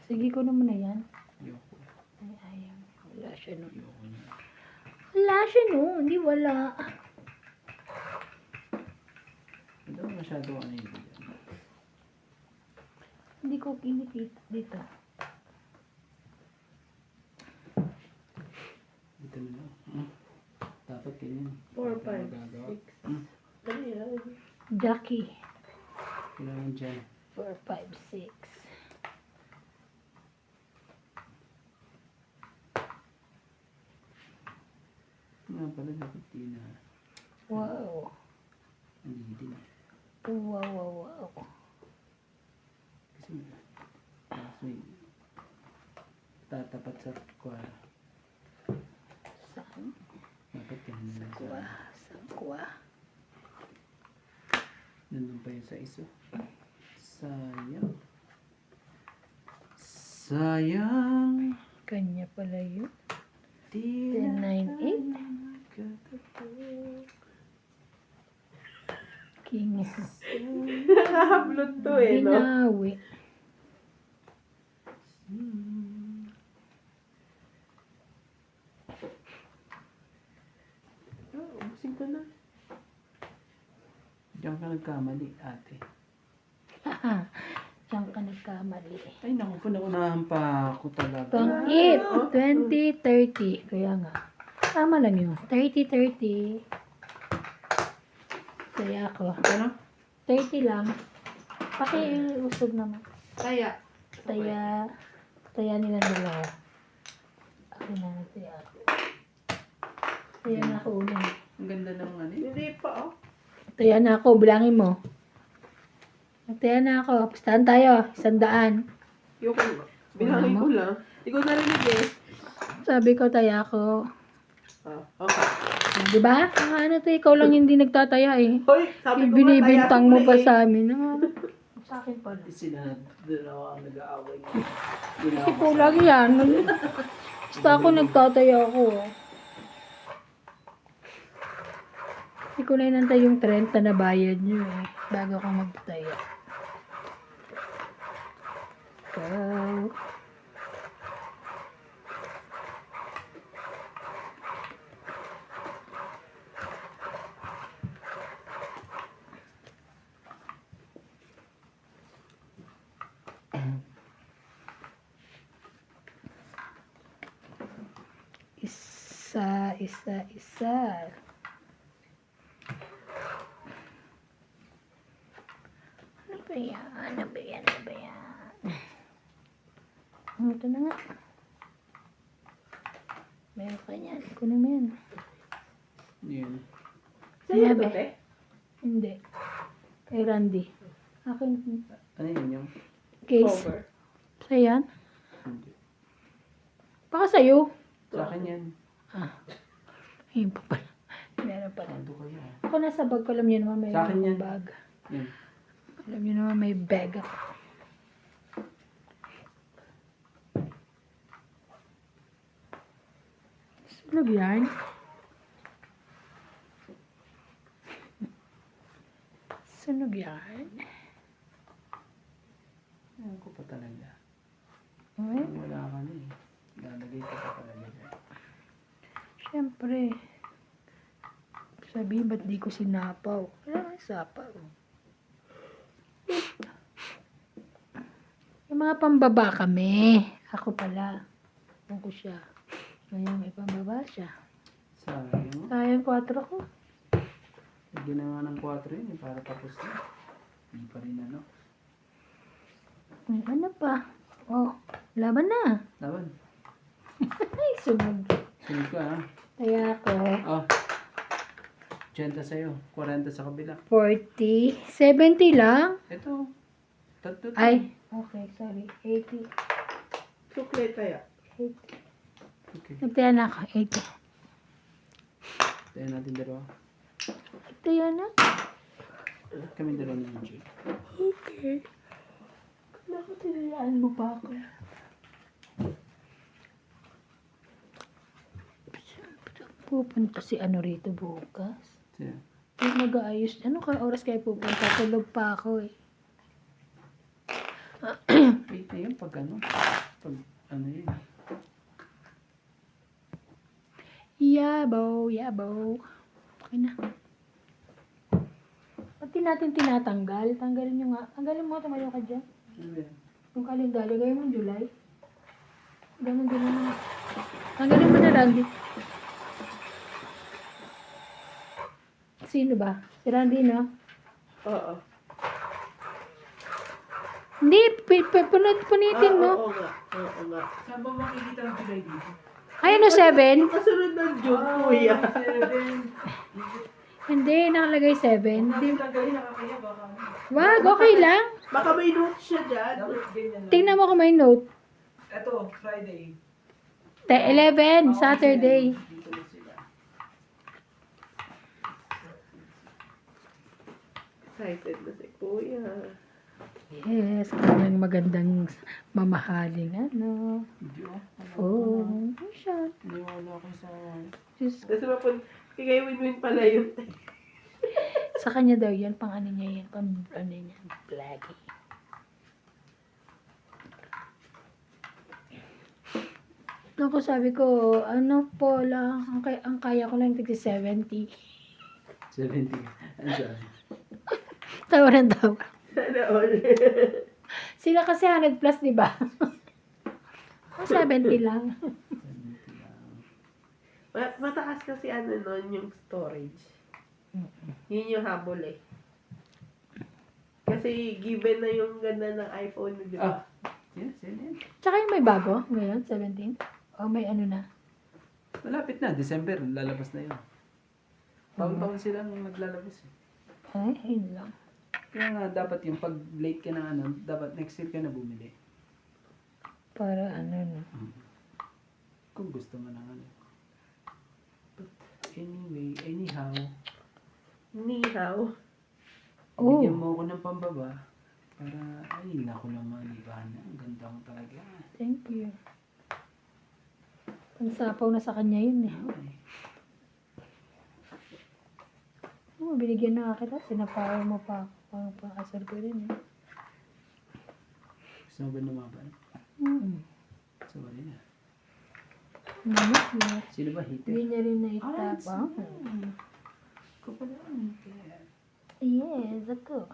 sige ko naman na yan. Ayoko. Ay, ayaw. Wala siya nun. Ayoko na. Wala siya nun. Hindi wala. Hindi ako masyado ano yun. Hindi ko kinikita dito. Dito na lang. Dapat ganyan. 4, 5, Magagawa. 6. Ano yan? Jackie. Kailangan dyan. 4, 5, 6. Nga pala, dapat di na. Wow. Hindi din. Wow, wow, wow. Kasi may tatapat sa kuwara. Saan? Dapat ganyan lang sa Kuha. Saan kuha? nandun pa yun sa iso. Sayang. Sayang. Kanya pala yun. Di 1098. nakatapos. King. Nakahablot to eh, no? Binawi. Ubusin ko na. Diyan ka nagkamali, ate. Diyan ka nagkamali. Ay, naku po, naunahan pa ako talaga. Itong 8, 20, 30. Kaya nga. Tama lang yun. 30, 30. Kaya ako. Ano? 30 lang. Pakiusog naman. Kaya. Taya nila dalawa. Ako na nagtaya ako. Taya na ako ulit. Ang ganda ng ano eh. Hindi pa, oh. Taya na ako. Bilangin mo. Nagtaya na ako. Pustahan tayo. 100. Yung bilangin ko lang. Hindi ko narinig eh. Sabi ko taya ako. Ah, okay. Di ba? Ano to, ikaw lang hindi nagtataya eh. Hoy, sabi ko Binibintang mo pa eh. sa amin. Sa akin pala. Sila dalawa ang nag-aaway. Ikaw lang yan. Basta ako nagtataya ako. Hindi ko na inantay yung 30 na bayad nyo eh. Bago ako magtaya. Go. Isa. Ano ba yan? Ano ba yan? Ito na nga. Meron ka niyan. Kunin mo yan. Yun. Sa'yo Sabi. to, te? Hindi. Kay Randy. Akin. Ano yun yung? Case. Cover. Sa yan? Hindi. Baka sa'yo. Sa akin yan. Ayun pa pala. Meron pala. Ano kaya? Ako nasa bag ko. Alam niyo naman may Sa akin yan. bag. Yan. Alam niyo naman may bag ako. Sunog yan. Sunog yan. Ayan ko pa talaga. Eh, Kung wala ka na eh. Lalagay ka pa talaga dyan. Siyempre. Sabihin, ba't di ko sinapaw? Wala kang sapaw. Yung mga pambaba kami. Ako pala. Ano ko siya. Ngayon may pambaba siya. Sayang. Sayang 4 ko. Ginawa ng 4 yun eh, para tapos na. Hindi pa rin ano. Ano pa? Oh, laban na. Laban. Ay, sunog. Sunod ka ha. Kaya ako, Oh. 80 sa'yo. 40 sa kabila. 40. 70 lang. Ito. Tatlo. Ay, okay, sorry. 80. Sukle kaya. 80. Okay. Nagtaya na ako. 80. Tayo natin dalawa. Nagtaya na. Kami dalawa ni Angie. Okay. Naku, tinayaan mo pa ako. Pupunta si ano rito bukas. Siya. mag-aayos. Ano ka oras kayo pupunta? Tulog pa ako eh. Wait na yun pag ano. Pag ano yun. Yabaw, yabaw. Okay na. Ba't di natin tinatanggal? Tanggalin nyo nga. Tanggalin mo, tumayo ka dyan. Ano yan? Yung kalendaryo, gawin mo July. Ganun din naman. Tanggalin mo na Randy. Sino ba? Si Randy, no? Oo. Hindi, punitin mo. Oo nga. Oo nga. Saan ba makikita ang July dito? Ay, ano, 7? Kasunod ng June, kuya. 7. Hindi, nakalagay 7. Hindi. Tanggalin, nakakaya baka. Wag, okay lang. Baka may notes siya dyan. Dapat ganyan lang. Tingnan mo kung may note. Ito, Friday. 11, Saturday. Dito na sila. Excited na si kuya. Yes, kanyang magandang mamahaling ano. Hindi oh. Oh, siya. Niwala ko sa... Just, Kasi mapun, kay win-win pala yun. sa kanya daw yan, pang ano niya yan, pang ano niya, vloggy. Ako sabi ko, ano po lang, ang kaya ko lang tig 70. 70. Ano siya? Tawa ng tawa. Sana all. Sila kasi 100 plus, di ba? Ako 70 lang. 70 lang. Mataas kasi ano nun yung storage. Yun yung habol eh. Kasi given na yung ganda ng iPhone, di ba? Yes, yan. Tsaka yung may bago ngayon, 17. O may ano na. Malapit na, December, lalabas na yun. Taon-taon silang naglalabas eh. Ay, yun lang. Kaya nga dapat yung pag late ka na ano, dapat next year ka na bumili. Para ano no. Kung gusto mo na ano. But anyway, anyhow, Ni hao. Oh. bigyan mo ako ng pambaba para, ay, naku lang malibahan na. Ang ganda mo talaga. Thank you. Ang sapaw na sa kanya yun eh. Ay, Oh, binigyan na kita. Sinapaw mo pa ako. Pang-asar ko rin eh. gusto mo ba lumaban? Sorry na. Ano? Sino ba hater? Hindi niya rin Ah, naitapang. Ikaw pala ang hater. Yes, ako.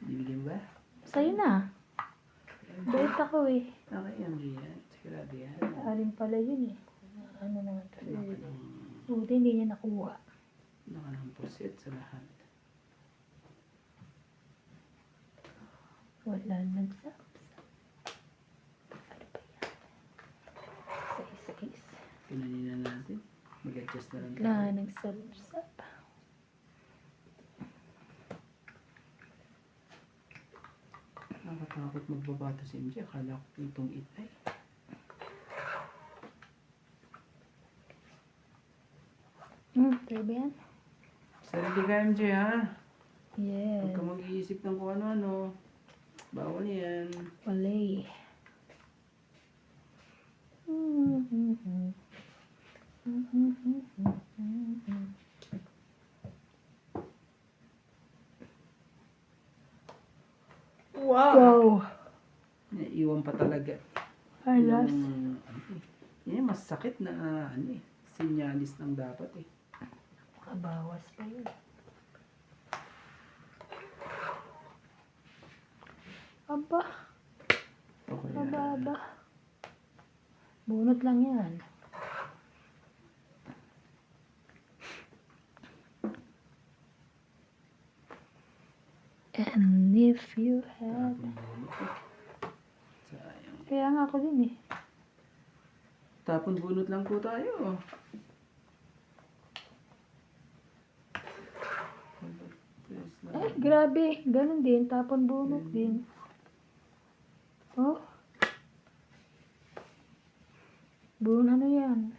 Bibigyan ba? Sa'yo na. Bait ako eh. Okay, MJ yan. Sigurado yan. Alin pala yun eh. Ano naman to. Naka ng, Buti hindi niya nakuha. naka ng puset sa lahat. Wala nagsap. Ano ba yan? Sais-sais. Kunanin na natin. Mag-adjust na lang Wala nagsap-sap. Nakatakot magbabato si MJ. Akala ko itong itay. Tayo ba yan? Sarili ka MJ ha? Yes. Huwag ka mag-iisip ng kung ano-ano. Bawal yan. Walay. Wow! Wow. Naiwan pa talaga. Alas. Yung, ano eh. Yan yung mas sakit na ano eh. Sinyalis ng dapat eh. Makabawas pa yun. Aba, Okay. mababa. Bunot lang yan. And if you had... Tapon bunot eh. Sayang. Kaya nga ako din eh. Tapon bunot lang po tayo. Ay, grabe. Ganun din. Tapon bunot din. Oh. Ano yan?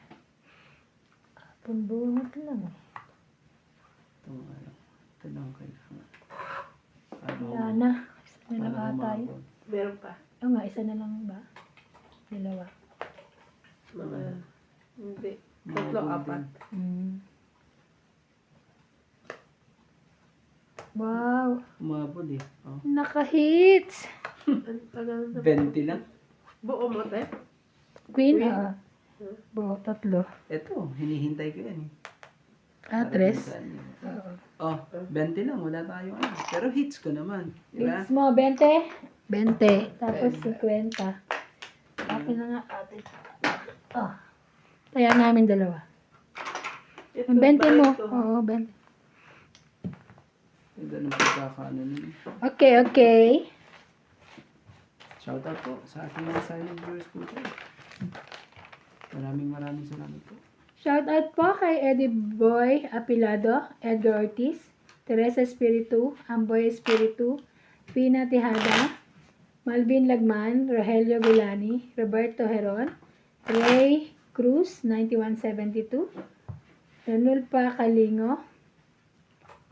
Tapon bunot lang. Ito nga lang. Ito lang kailangan. Ano Wala na. Isa na lang ata yun. Meron pa. Oo nga, isa na lang ba? Dalawa. Mga, hindi. Tatlo, apat. Wow. Umabot eh. Oh. Naka-hits. Ang tagal na. 20 lang. Buo mo, te? Queen, Queen? ah. Bo, tatlo. Ito, hinihintay ko yan eh. Tres. Para minsan yun. Oo. Oh, 20 lang. Wala tayong ano. Pero hits ko naman. Diba? Hits mo, 20. 20. Tapos 50. Akin na nga ate. Ah. Kaya namin dalawa. Ito, Ang 20 mo. ito. Oo, 20. Ganda ng pagkakaano nun. Okay, okay. Shoutout po sa ating mga silent viewers po tayo. Maraming salamat po. Shout out po kay Eddie Boy Apilado, Edgar Ortiz, Teresa Espiritu, Amboy Espiritu, Pina Tejada, Malvin Lagman, Rogelio Gulani, Roberto Heron, Ray Cruz, 9172, Ranulpa Kalingo,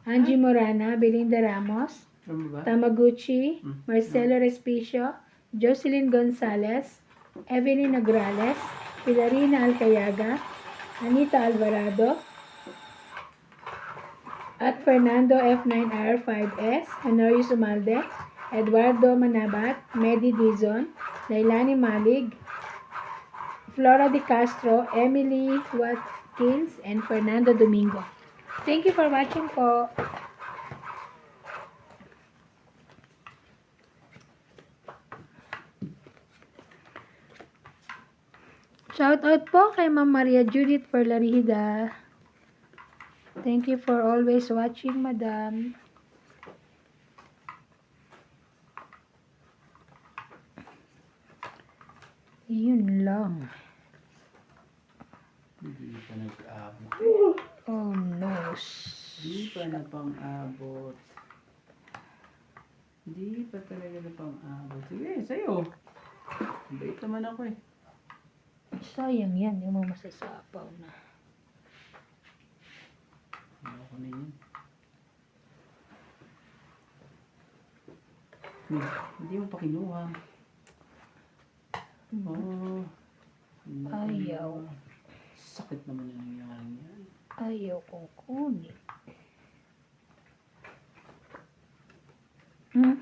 Angie Morana, Belinda Ramos, Ano ba? Tamaguchi, Marcelo Respicio, Jocelyn Gonzalez, Evelyn Agrales, Pilarina Alcayaga, Anita Alvarado, at Fernando F9R5S, Honorio Sumalde, Eduardo Manabat, Medi Dizon, Lailani Malig, Flora de Castro, Emily Watkins, and Fernando Domingo. Thank you for watching po. Shout out po kay Ma'am Maria Judith Perlarida. Thank you for always watching, Madam. Yun lang. Hindi pa nag-abot. Oh no. Hindi pa na pang-abot. Hindi pa talaga na pang-abot. Sige, sa'yo. Bait naman ako eh. Sayang yan, yung mga masasapaw na. Ako na yun. Hindi mo pa kinuha. Oh. Ayaw. Sakit naman yung nangyari niyan. Ayaw kong kunin. Hmm?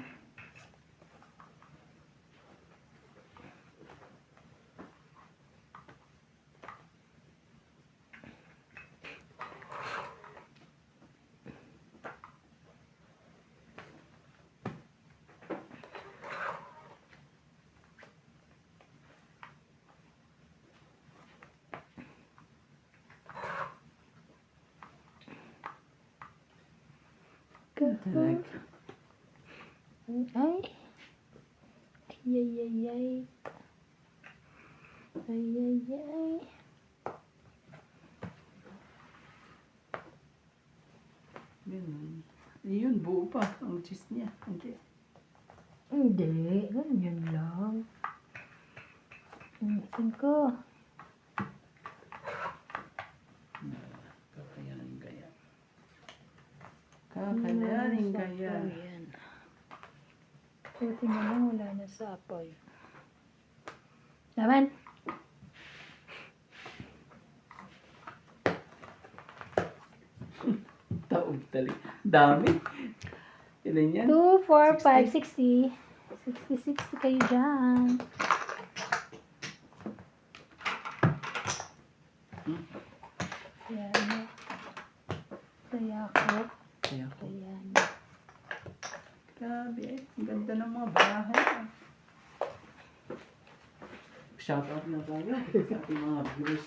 Talaga. Ay. Ay, ay, ay, ay. Ay, ay, ay. Ganun. Yun, buo pa. Ang cheese niya. Okay. Hindi, ganyan lang. Isin ko. Kakayanin kaya. Kakayanin kaya. Yan. Buti na lang wala na sa apoy. Naman. Taob tali. Dami. Ilan yan? 2, 4, 5, 60. 60 kayo dyan. Ayan. Kaya ako. Kaya ako. Ayan. Grabe eh. Ang ganda ng mga bahay. Shoutout na tayo sa ating mga viewers.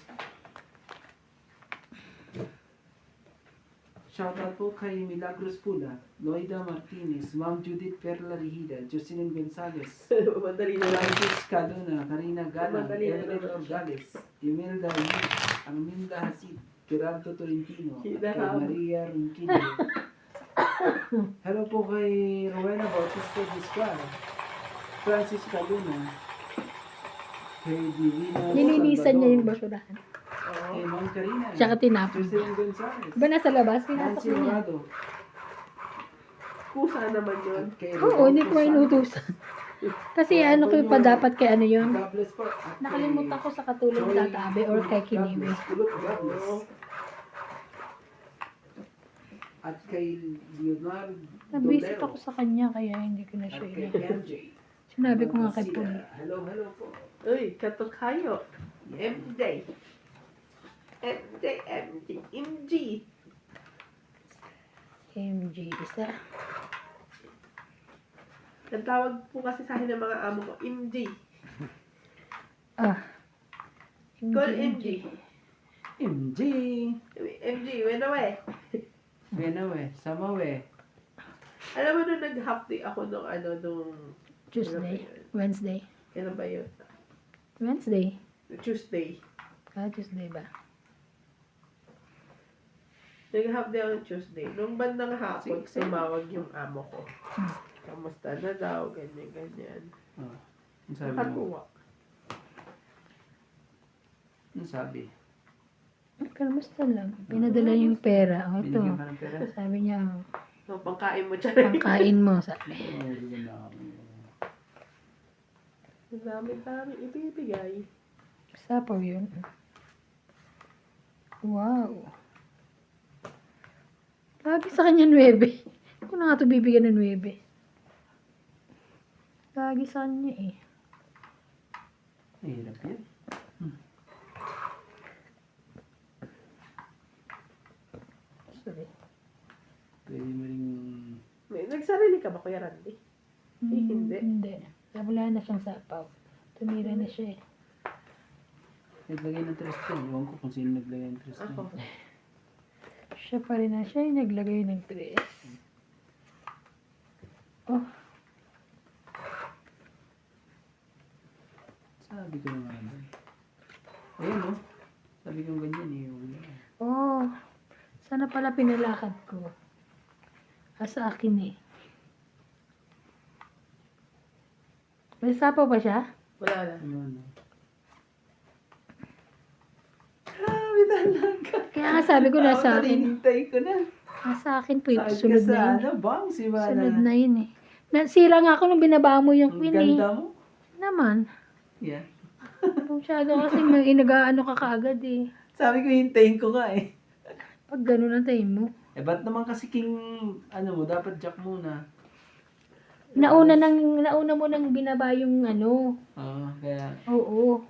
Shoutout po kay Milagros Pula, Loida Martinez, Ma'am Judith Perla Rihida, Jocelyn Gonzalez, Madali na lang. Francis Cadona, Karina Galang, Madali na Evelyn lang. Orgales, Imelda Yu, Arminda Hasid, Gerardo Tolentino, at kay Kinaham. Maria Ronquillo. Hello po kay Rowena Bautista Discar, Francis Cadona, kay Divina Nilinisan niya yung Salvador, basurahan. kay Ma'am Karina, Tsaka tinapon. Jocelyn Gonzalez, Ba nasa labas? Pinasok Nancy na niya. Morado, Kusa naman yun. at kay Oo, hindi ko Rodolfo inutusan. Kasi ano ko pa dapat kay ano yun. God bless po. At kay Nakalimutan ko sa katulong Joy tatabi or kay Kiniwi. God bless. Kulot, God bless. At kay Leonardo Nabisit Dolero. ako sa kanya, kaya hindi ko na At siya kay ina. MJ. Sinabi ko nga kay Sila. Puli. Hello, hello po. Uy, katokayo. MJ. MJ, MJ, MJ. MG, isa. Ang tawag po kasi sa akin ng mga amo ko, MJ. Ah. Call MJ. MJ. MJ, when away. Benawe. Samawe. Alam mo nung nag-half day ako nung Tuesday. Wednesday. Kailan ba yun? Wednesday. Tuesday. Tuesday ba? Nag-half day ako ng Tuesday. Nung bandang hapon, Sige. tumawag yung amo ko. Kamusta na daw, ganyan, ganyan. Oh. Ang sabi mo? Nakatuwa. Ang sabi? Kamusta lang. Pinadala yung pera. O ito. Binigyan ka ng pera? Sabi niya, So, pangkain mo dyan. pangkain mo. Sabi. Oo, bigyan na ako. Ang dami-dami ibibigay. Sapaw yun. Wow. Lagi sa kanya 9. Ako na nga ito bibigyan ng 9. Lagi sa kanya eh. Mahirap yan. Sorry. Pwede mo rin... Nagsarili ka ba, Kuya Randy? Hindi. Hindi. Wala na siyang sapaw. Tumira na siya eh. Naglagay ng Tristan. Ewan ko kung sino naglagay ng Tristan. Ako. Siya pa rin na siya yung naglagay ng 3. Oh, Sabi ko naman. Ayun oh. Sabi ko ganyan eh. Wala. oh. Sana pala pinalakad ko. Sa akin eh. May sapaw ba siya? Wala na. Ayun oh. Grabe talaga. Kaya nga sabi ko nasa akin. Hinintay ko na. Nasa akin po yung Sabi sunod ka na sa yun. ano, bang? Si Wala. Sunod na yun eh. Nasira nga ako nung binaba mo yung Ang queen eh. ganda mo. Naman. Yeah. Masyado kasi may inagaano ka kaagad eh. Sabi ko hintayin ko nga eh. Pag gano'n ang time mo. Eh ba't naman kasi king, ano mo, dapat jack muna. Nauna mo nang binaba yung ano. Kaya, Oo.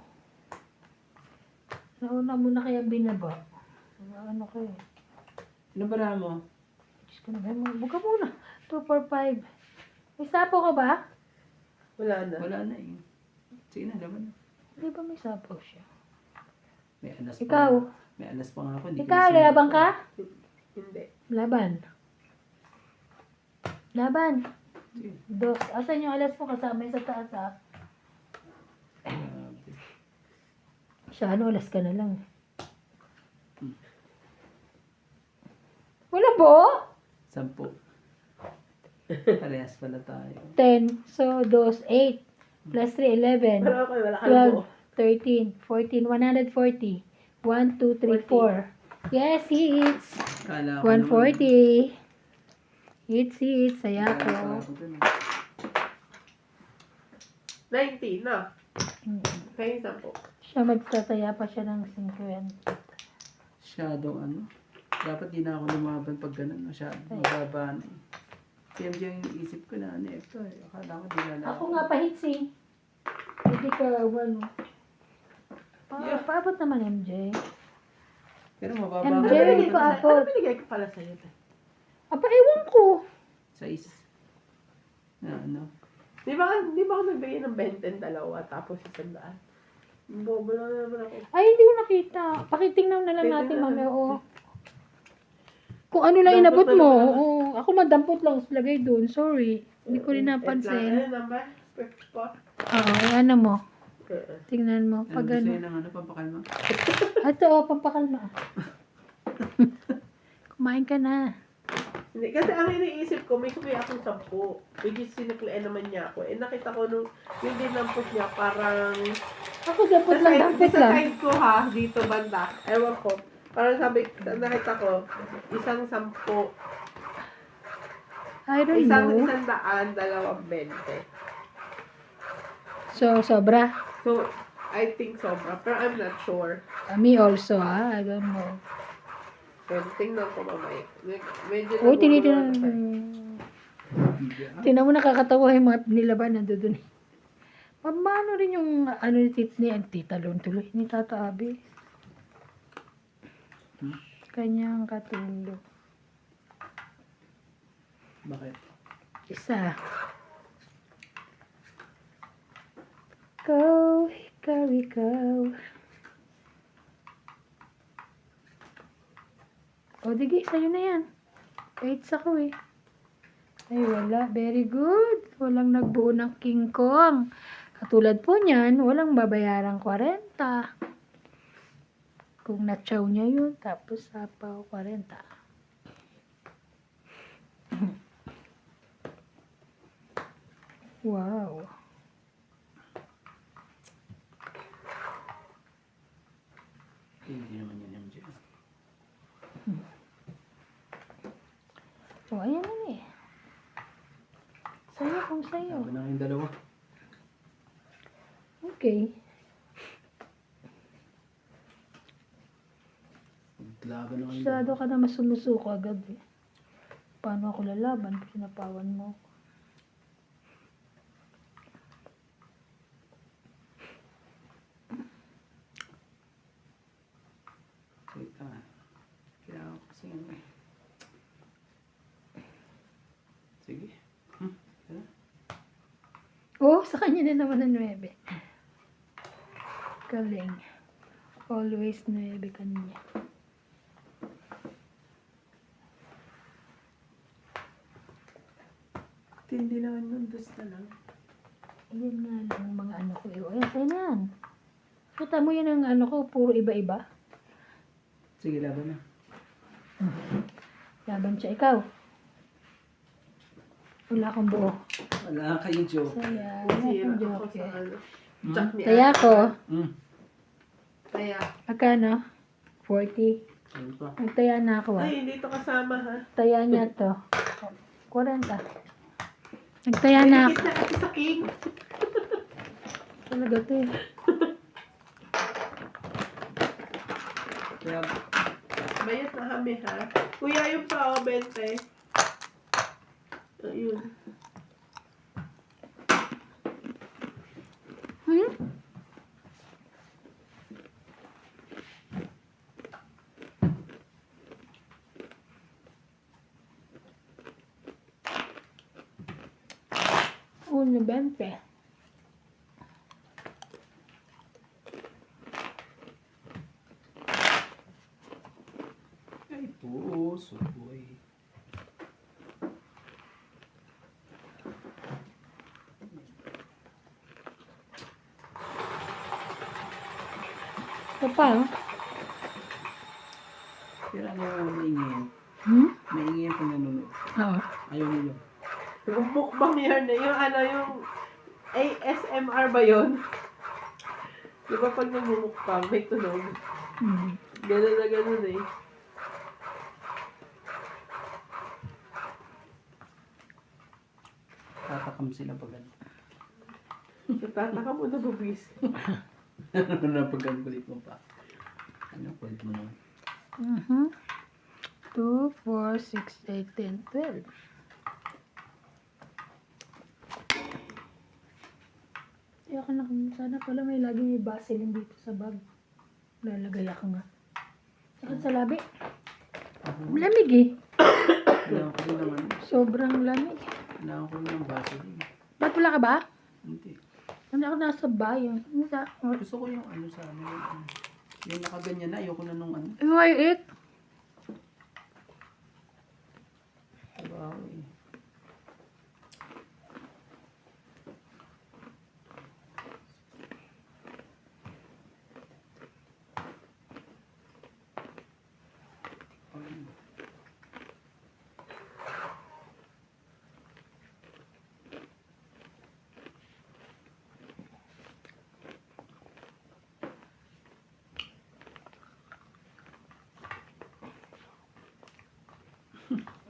Nauna mo na kaya binaba. Ano kayo? nabara mo? Diyos ko na ba? Buka muna. 2, 4, 5. May sapaw ka ba? Wala na. Wala na eh. Sige na, laban na. Di ba may sapaw siya? May alas Ikaw? pa. May alas pa nga ako. Hindi ko Ikaw, nasunod. laban ka? Hindi. Laban. Laban. Sige. 2. Asan yung alas mo kasama yung sa taas ah? Grabe. Siya, ano, alas ka na lang. Wala po? 10. Parehas pala tayo. 10. So, 2, 8. Plus 3, 11. Pero ako, wala ka 12, 13, 14, 140. 1, 2, 3, 4. Yes, hits. Kala ko naman. 140. Hits. Saya Kala ko. ko dun. 90 na. Kaya 10. Siya magtataya pa siya ng 50. Shadow ano? Dapat di na ako lumaban pag ganun. Masyado. Mababa na eh. CMG yung iniisip ko na ano ito eh. Akala ko di na Ako nga pa hits eh. Hindi ka, ano. Paabot naman MJ. Pero mababa MJ, ka hindi ko abot. Ano binigay ko pala sa'yo? Aba, ewan ko. Size. Na ano? Di ba ako nagbigay ng 20 dalawa tapos 100? Bobo na naman ako. Ay, hindi ko nakita. Pakitingnan na lang natin Titingnan. mamaya. Oo. Kung ano lang Dampot inabot na mo. lang. Oo. Ako madampot lang. Lagay doon. Sorry. Hindi ko rin napansin. Ano number? Spot? Oo, ano mo. Tingnan mo. Ano Pag gusto ano. yun ng ano? Pampakalma? Ito, pampakalma. Kumain ka na. Hindi, kasi ang iniisip ko, may kumaya akong 10. Which is sinuklian naman niya ako. Eh nakita ko nung yung dinampot niya parang... Ako, dampot lang, dampot sa lang. side ko ha, dito banda. Ewan ko. Parang sabi, nakita ko, isang 10. I don't know. Isang daan, 20. So, sobra. So, I think sobra. Pero I'm not sure. Me also, I don't know. Pero tingnan ko mamaya. Medyo Uy, tinitingnan. nabubulol ako. Tingnan mo, nakakatawa yung mga nilaban na doon. Paano rin yung ano ni Tita Lon tuloy, ni Tata Abi. Kanyang katulog. Bakit? Isa. Ikaw, ikaw, ikaw. O, dige, sa'yo na yan. Kahit ako eh. Ay, wala. Very good. Walang nagbuo ng King Kong. Katulad po niyan, walang babayarang 40. Kung na-chow niya yun, tapos sapaw 40. Wow. Hindi naman yun yung dyan. So, ayan na eh. Sa'yo kung sa'yo. Sabi na kayong dalawa. Okay. Laban na kayong Masyado ka na masumusuko agad eh. Paano ako lalaban kung sinapawan mo ako? Wait lang ah. Kaya ako kasi ano eh. Sige. Tara. Oh, sa kanya na naman ang 9. Galing. Always 9 kanya. Tindi naman nun, basta lang. Ayan nga lang ang mga ano ko. Ayan, sa'yo na yan. Kita mo yan ang ano ko, puro iba-iba. Sige, laban na. Laban siya, ikaw. Wala akong buo. Wala kayong joke. Saya, wala Sira akong ako joke sa eh. ano. Jack ni Kaya Ate. ko, Kaya. magkano? 40. Ano pa? Nagtaya na ako ah. Ay, hindi to kasama ha. Taya niya to. 40. Nagtaya na ako. Dikit na kasi sa king. Talaga to eh. Kaya, Bayad na kami ha. Kuya, yung pa o, 20. Ayun. Hmm? Uno, 20. ay puso boy. Ito pa oh. Pero ano yung maingin? Hmm? Maingin pag nanonood. Oo. Ayaw nyo. Yung mukbang yun eh. Yung ano, yung ASMR ba yun? Di ba pag namumukbang, may tunog? Hmm. Ganun na ganun eh. Tatakam sila pag ano. Natataka mo na bubis. Ano na pag ano kulit mo pa. Ano, kulit mo naman. 2, 4, 6, 8, 10, 12. Ayoko na sana pala may lagi may Vaseline dito sa bag. Lalagay ako nga. Saka sa labi. Lamig eh. Kailangan ko rin naman. Sobrang lamig. Kailangan ko rin ng Vaseline. Ba't wala ka ba? Hindi. Hindi ako nasa bayan. Gusto ko yung ano sa ano. Yung nakaganyan na. Ayoko na nung ano. Why it? Trabaho eh.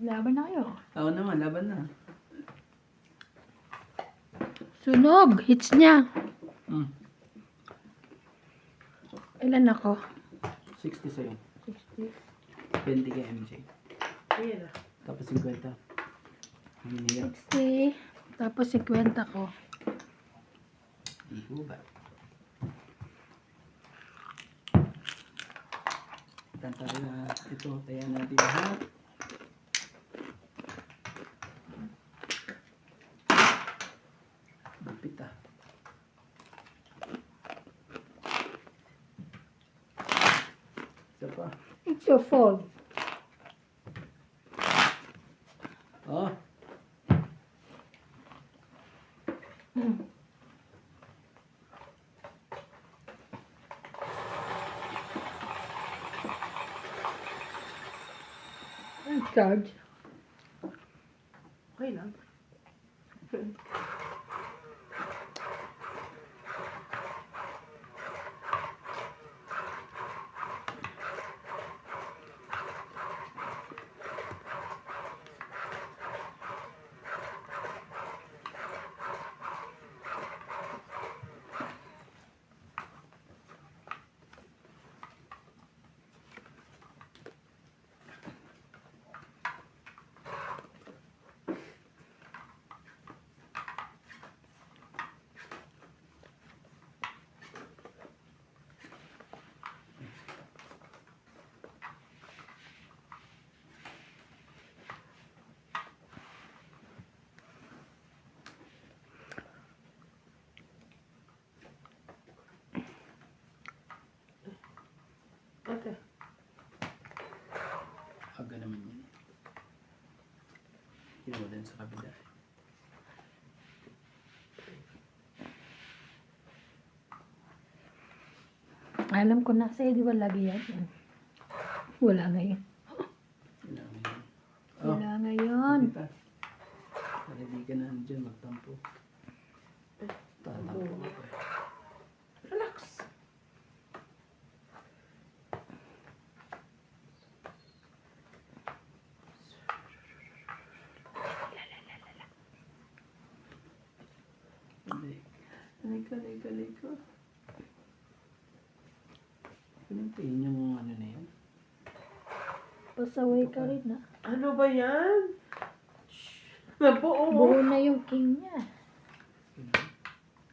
Laban na kayo. Ako naman, laban na. Sunog. Hits niya. Mm. Ilan ako? 60 sa'yo. 60. 20 kay MJ. Ayan na. Tapos 50. Hiniyak. 60. Tapos 50 ko. Iho ba? Tayo na. Ito, tayo natin lahat. Lupit ah. Isa pa. It's your fault. Oh. Charge. Okay lang. Okay. Aga naman yun. Kinuha din sa kabila. Alam ko na sa'yo, di ba lagi yan? Wala ngayon. Wala na yun. Wala ngayon. Kita. Para di ka na dyan magtampo. Tatampo ka pa. Relax. Hindi. Alay ka. Pinuntayin yung ano na yan. Pasaway ka rin, ha? Ano ba yan? Nabuo. Buo na yung king niya.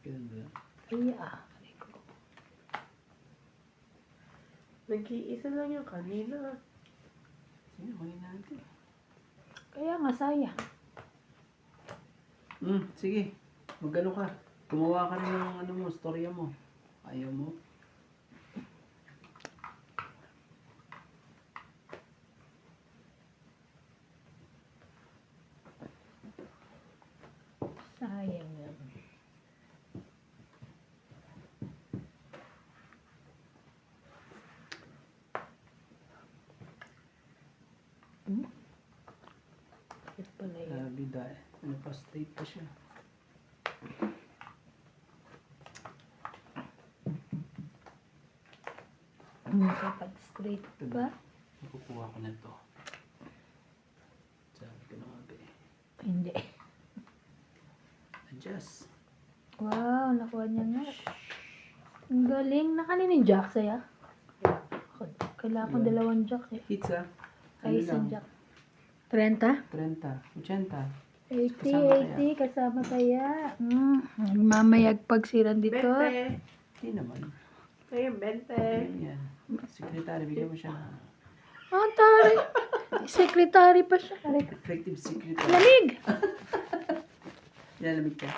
Ganun ba? Kaya, aray ko. Nag-iisa lang yung kanina. Sige, kunin natin. Kaya nga, sayang. Sige. Magano ka. Gumawa ka rin ng ano mo, storya mo. Ayaw mo. Sayang yan. Bakit pala yun? Sabi dahil. Ano pa, straight pa siya. Kapag straight ba? Kukuha ko na to. Sabi ko na nga ba eh. Hindi. Adjust. Wow, nakuha niya nga. Ang galing. Nakanin yung jack saya? Kailangan ko Yeah. 2 jack eh. Hits ah. Ay, isang jack. 30? 30. 80. 80, kasama kaya. Mamayag pagsiran dito. 20. Hindi naman. Ngayon, 20. Yan. Secretary, bigyan mo siya. Oh, tari. Secretary pa siya. Aray ko. Effective secretary. Lamig! Yan, lamig ka.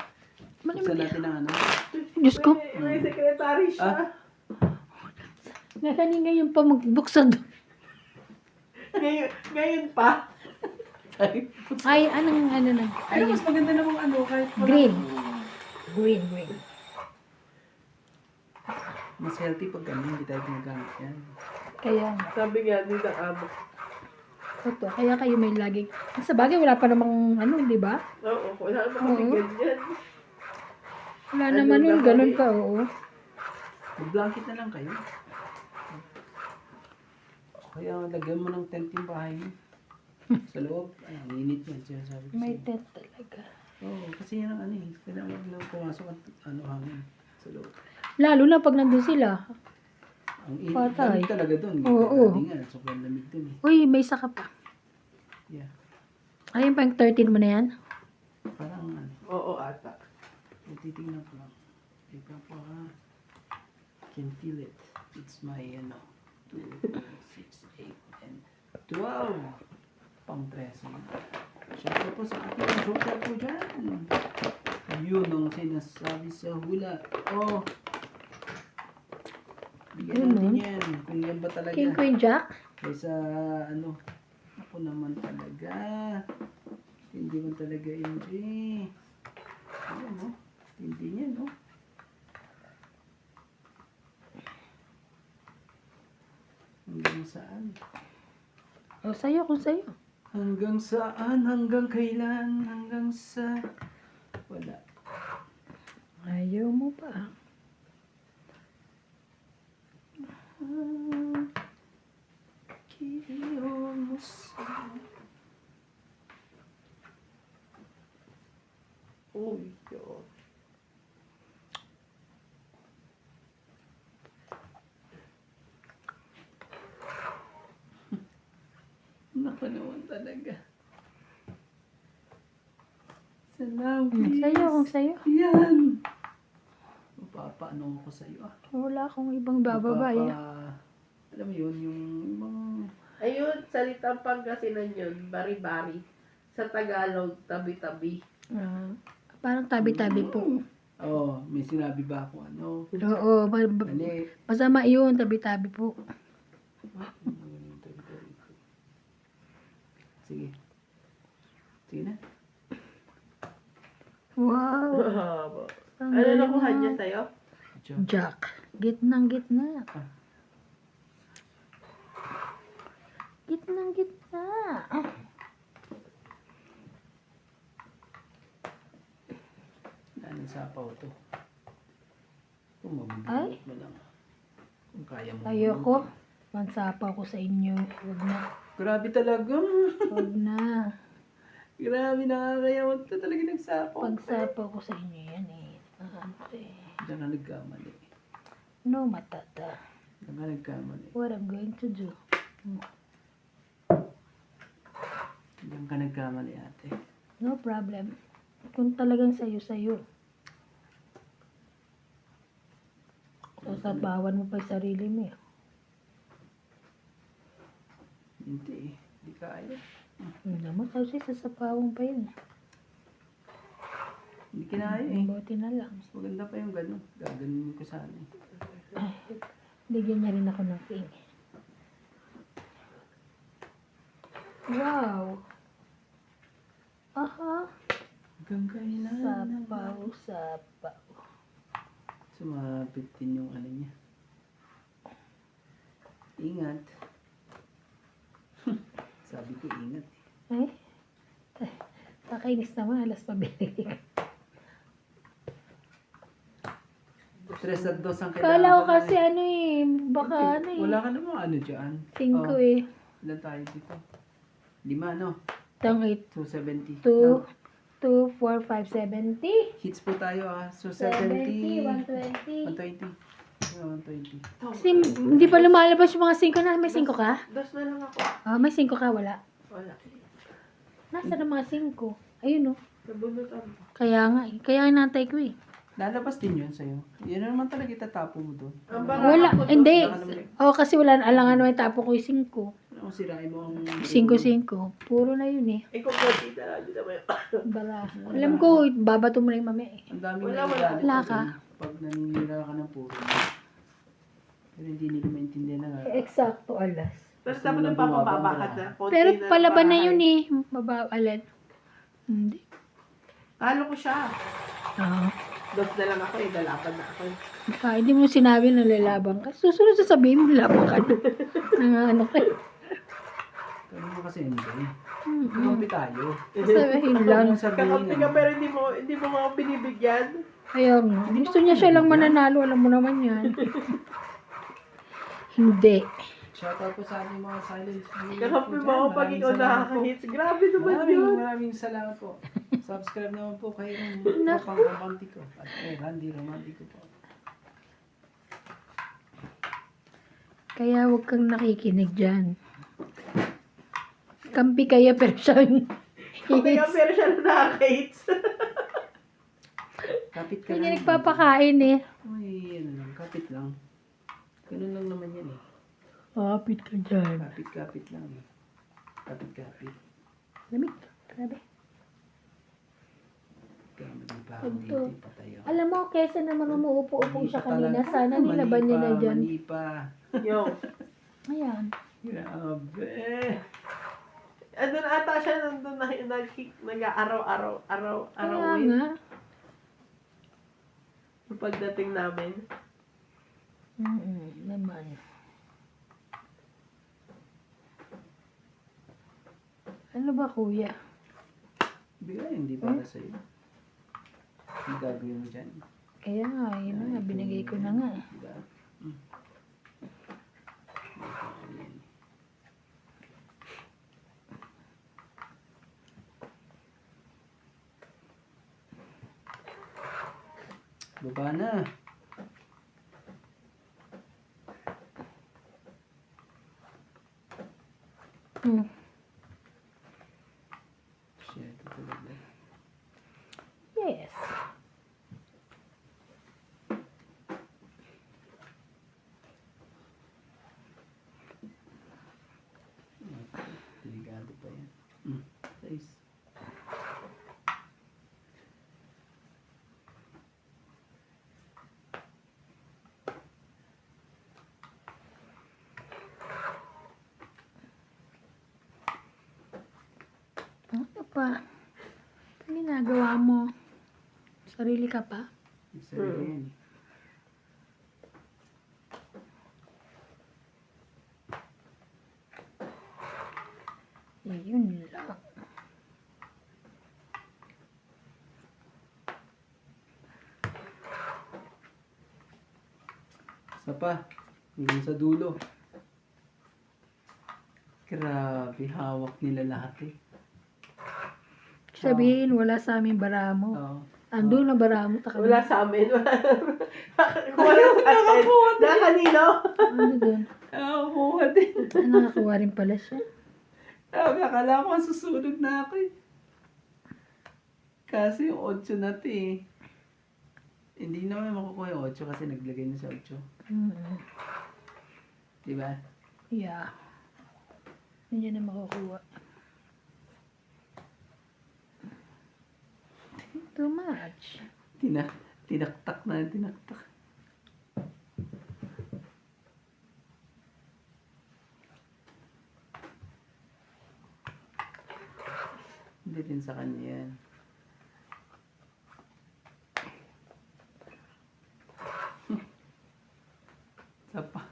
Malamig Buksan yan. natin ang ano. Diyos ko. May secretary siya. Nga kanina yung pa magbuksan doon. Ngayon pa. Ay, anong ano na? Ay, mas maganda namang ano kahit wala. Green. Green. Mas healthy pag ano, hindi tayo ginagamit yan. Kaya nga. Sabi nga din ng amo. Ito, kaya kayo may laging... Sa bagay, wala pa namang ano, di ba? Oo, wala naman kami ganyan. Wala Ano naman na nun, ganun kami? pa, oo. Mag-blanket na lang kayo. Kaya lagyan mo ng tent yung bahay mo. Sa loob, ay, ang init yan. Sinasabi ko May sa'yo. tent talaga. Oo, kasi yan ang ano eh. Kailangan wag lang pumasok at ano hangin sa loob. Lalo na pag nandun sila. Patay. lamig talaga doon. Oo. Dati nga, sobrang lamig doon eh. Uy, may isa ka pa. Yeah. Ayun pang 13 mo na yan. Parang ano, Oo, ata. titignan ko lang. Tignan ko ha. Can feel it. It's my, 2, 4, 6, 8, and 12. Pang 13. Siyempre po sa ating joker po dyan. Yun ang sinasabi sa hula. Oh. Bigyan natin yan. Kung yan ba talaga. King, Queen, Jack. Kaysa ako naman talaga. Hindi man talaga hindi. Ayan no. Hindi niya no. Hanggang saan? O, sa'yo, kung sa'yo. Hanggang saan? Hanggang kailan? Hanggang sa... Wala. Ayaw mo pa. Uy, yun. Naku naman talaga. Salamat. Sa'yo, kung sa'yo. Yan. Mapapaano ako sa'yo ah. Wala akong ibang bababa. Alam mo yun, yung mga... Ayun, salitang Pangasinan yun, bari-bari. Sa Tagalog, tabi-tabi. Parang tabi-tabi po. Oh, may sinabi ba ako ano? Oo, Mali. masama yun, tabi-tabi po. Sige. Sige na. Wow. Ang Ano galing nakuha mo. niya sa'yo? Jack. Gitnang gitna. Gitnang gitna. Anong sapaw to? Kung Ay. mabibigit mo lang. Kung kaya mo. Ayoko. Mansapa ko sa inyo. Huwag na. Grabe talaga. Huwag na. Grabe nakakayawan to talaga nagsapaw. Pagsapa ko sa inyo yan eh. Diyan ka nagkamali. No matata. Diyan ka nagkamali. What I'm going to do. Diyan ka nagkamali ate. No problem. Kung talagang sayo-sayo. Sasabawan mo pa yung sarili mo eh. Hindi eh. Hindi kaya. Hindi naman kasi sasabawan pa yun. Hindi kinaya eh. Buti na lang. Mas maganda pa yung gano'n. Gaganin ko sana eh. Bigyan niya rin ako ng king. Wow! Aha! Hanggang kailan. Sapaw, sapaw. Sumapit din yung ano niya. Ingat. Sabi ko ingat. Eh? Kakainis naman, alas pabili. 3 at 2 ang kailangan. Kala ko ko kasi lang ano eh, baka eh. ano eh. Wala ka namang ano dyan. 5 Oh, eh. ilan tayo dito? 5 no? Tang 8. 270. 2, 2, 4, 5, 70. Hits po tayo ah. So 70, 70. 120. 120. 120. Kasi hindi pa lumalabas yung mga 5 na. May 5 ka? Dos na lang ako. Ah, may 5 ka, wala. Wala. Nasa na mga 5? Ayun oh. Nabunutan mo. Kaya nga eh. Kaya inantay ko eh. Lalabas din yun sa'yo. Yan na naman talaga itatapo mo doon. Ang baka Wala, ako, hindi. Baka naman Oo, kasi wala na alangan naman tapo ko yung 5. Ano sirain mo ang... 5-5. Puro na yun eh. ikaw po, tita, hindi naman yun. Bara. Alam ko, babato mo na yung mamaya eh. Ang daming Wala, nagagalit wala pag- ka. Pag naninira ka ng puro. Pero hindi nila maintindihan na nga. Eksakto alas. Pero Gusto dapat mo lang nagpapababa ka bumababa. na. Konti Pero na palaban na bahay. yun eh. Babaalan. Hindi. Talo ko siya. Oo. Dos na lang ako eh, dalapan na ako eh. Baka hindi mo sinabi na lalabang ka. Susunod sasabihin mo lalabang ka. Ano ka. Pero mo kasi enjoy. Mm-mm. Kumabi tayo. Sabihin lang. Yung sabihin, Kakampi ka pero hindi mo ako binibigyan. Ayaw nga. Gusto niya siya lang mananalo. Alam mo naman yan. Hindi. Shoutout po sa ating mga silent viewers Kakampi po mo ako dyan. pag Maraming ikaw salamat po. nakaka-hits. Grabe naman yun. Maraming salamat po. Subscribe naman po kayo ng Kapang Romantiko. At Randy Romantiko po. Kaya huwag kang nakikinig dyan. Kampi kaya pero siya Okay, pero siya na nakaka-AIDS. Kapit ka Hindi lang. nagpapakain eh. Ay, ano lang, kapit lang. Ganun lang naman yan eh. Kapit ka dyan. Kapit lang eh. Kapit. Lamig. Grabe. Kaya maging pa Ito. dito, patay ako. Alam mo, kesa naman umuupo-upo Mali siya pa kanina, talaga. sana nilaban niya na dyan. Mali pa. Yo. Ayan. Grabe. Andun ata siya nandun nag-araw-araw Kaya win. nga. Yung pagdating namin. Naman. Ano ba kuya? Bigay, hindi para sa'yo. Ang gagawin mo dyan. Kaya nga, yun na nga, binigay ko na nga eh. Diba? Baba na. Hmm. Shit, ito talaga. Yes. Delikado pa yan. Nice. Ano pa? Ano ginagawa mo? Sarili ka pa? Yung sarili yan eh. Yun lang. Isa pa. Hanggang sa dulo. Grabe, hawak nila lahat eh. Sabihin, wala sa aming baramo. Oo. Ando na baramo. Taka Wala sa amin. Wala sa akin. Na kanino? Ano doon? Nakakuha din. Nakakuha rin pala siya. Akala ko susunod na ako eh. Kasi yung 8 na to eh. Hindi naman makukuha yung 8 kasi naglagay na sa 8. Diba? Yeah. Hindi na makukuha. Too much. Tinaktak na yung tinaktak. Hindi rin sa kanya yan. Sapa.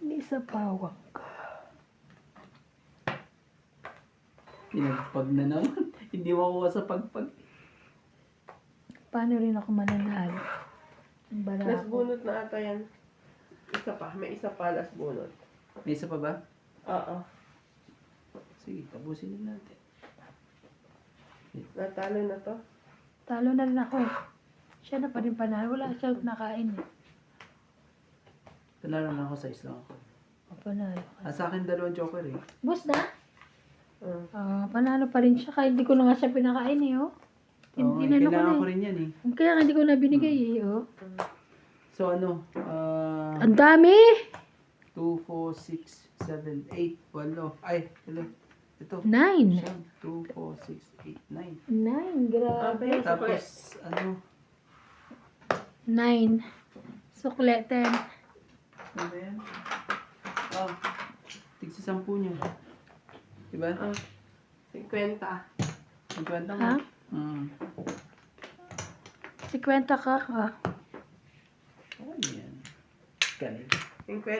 Hindi sa pawang ka. Pinagpag na naman. Hindi makuha sa pagpag. Paano rin ako mananalo? Ang Last barako. bunot na ata yan. Isa pa. May isa pa last bunot. May isa pa ba? Oo. Sige, tapusin na natin. Natalo na to. Talo na rin ako eh. Siya na pa rin panalo. Wala siya nakain eh. Talaro na ako sa islang ako. Panalo. Sa akin 2 joker eh. Boss na? Mm. Panalo pa rin siya. Kahit hindi ko na nga siya pinakain eh oh. Oo, Tinano ko kailangan na ko eh. rin yan eh. Kaya nga hindi ko na binigay eh oh. So ano, Ang dami! 2, 4, 6, 7, 8, 8. Ay, hello. Ito. 9. 2, 4, 6, 8, 9. 9. Grabe. Okay. Tapos, ano, 9. Sukleten. ano ba yan? Tigsa 10 niya. Diba? 50. Ang kwenta mo? Ha? 50 ka. Ano yan? Galing. 50.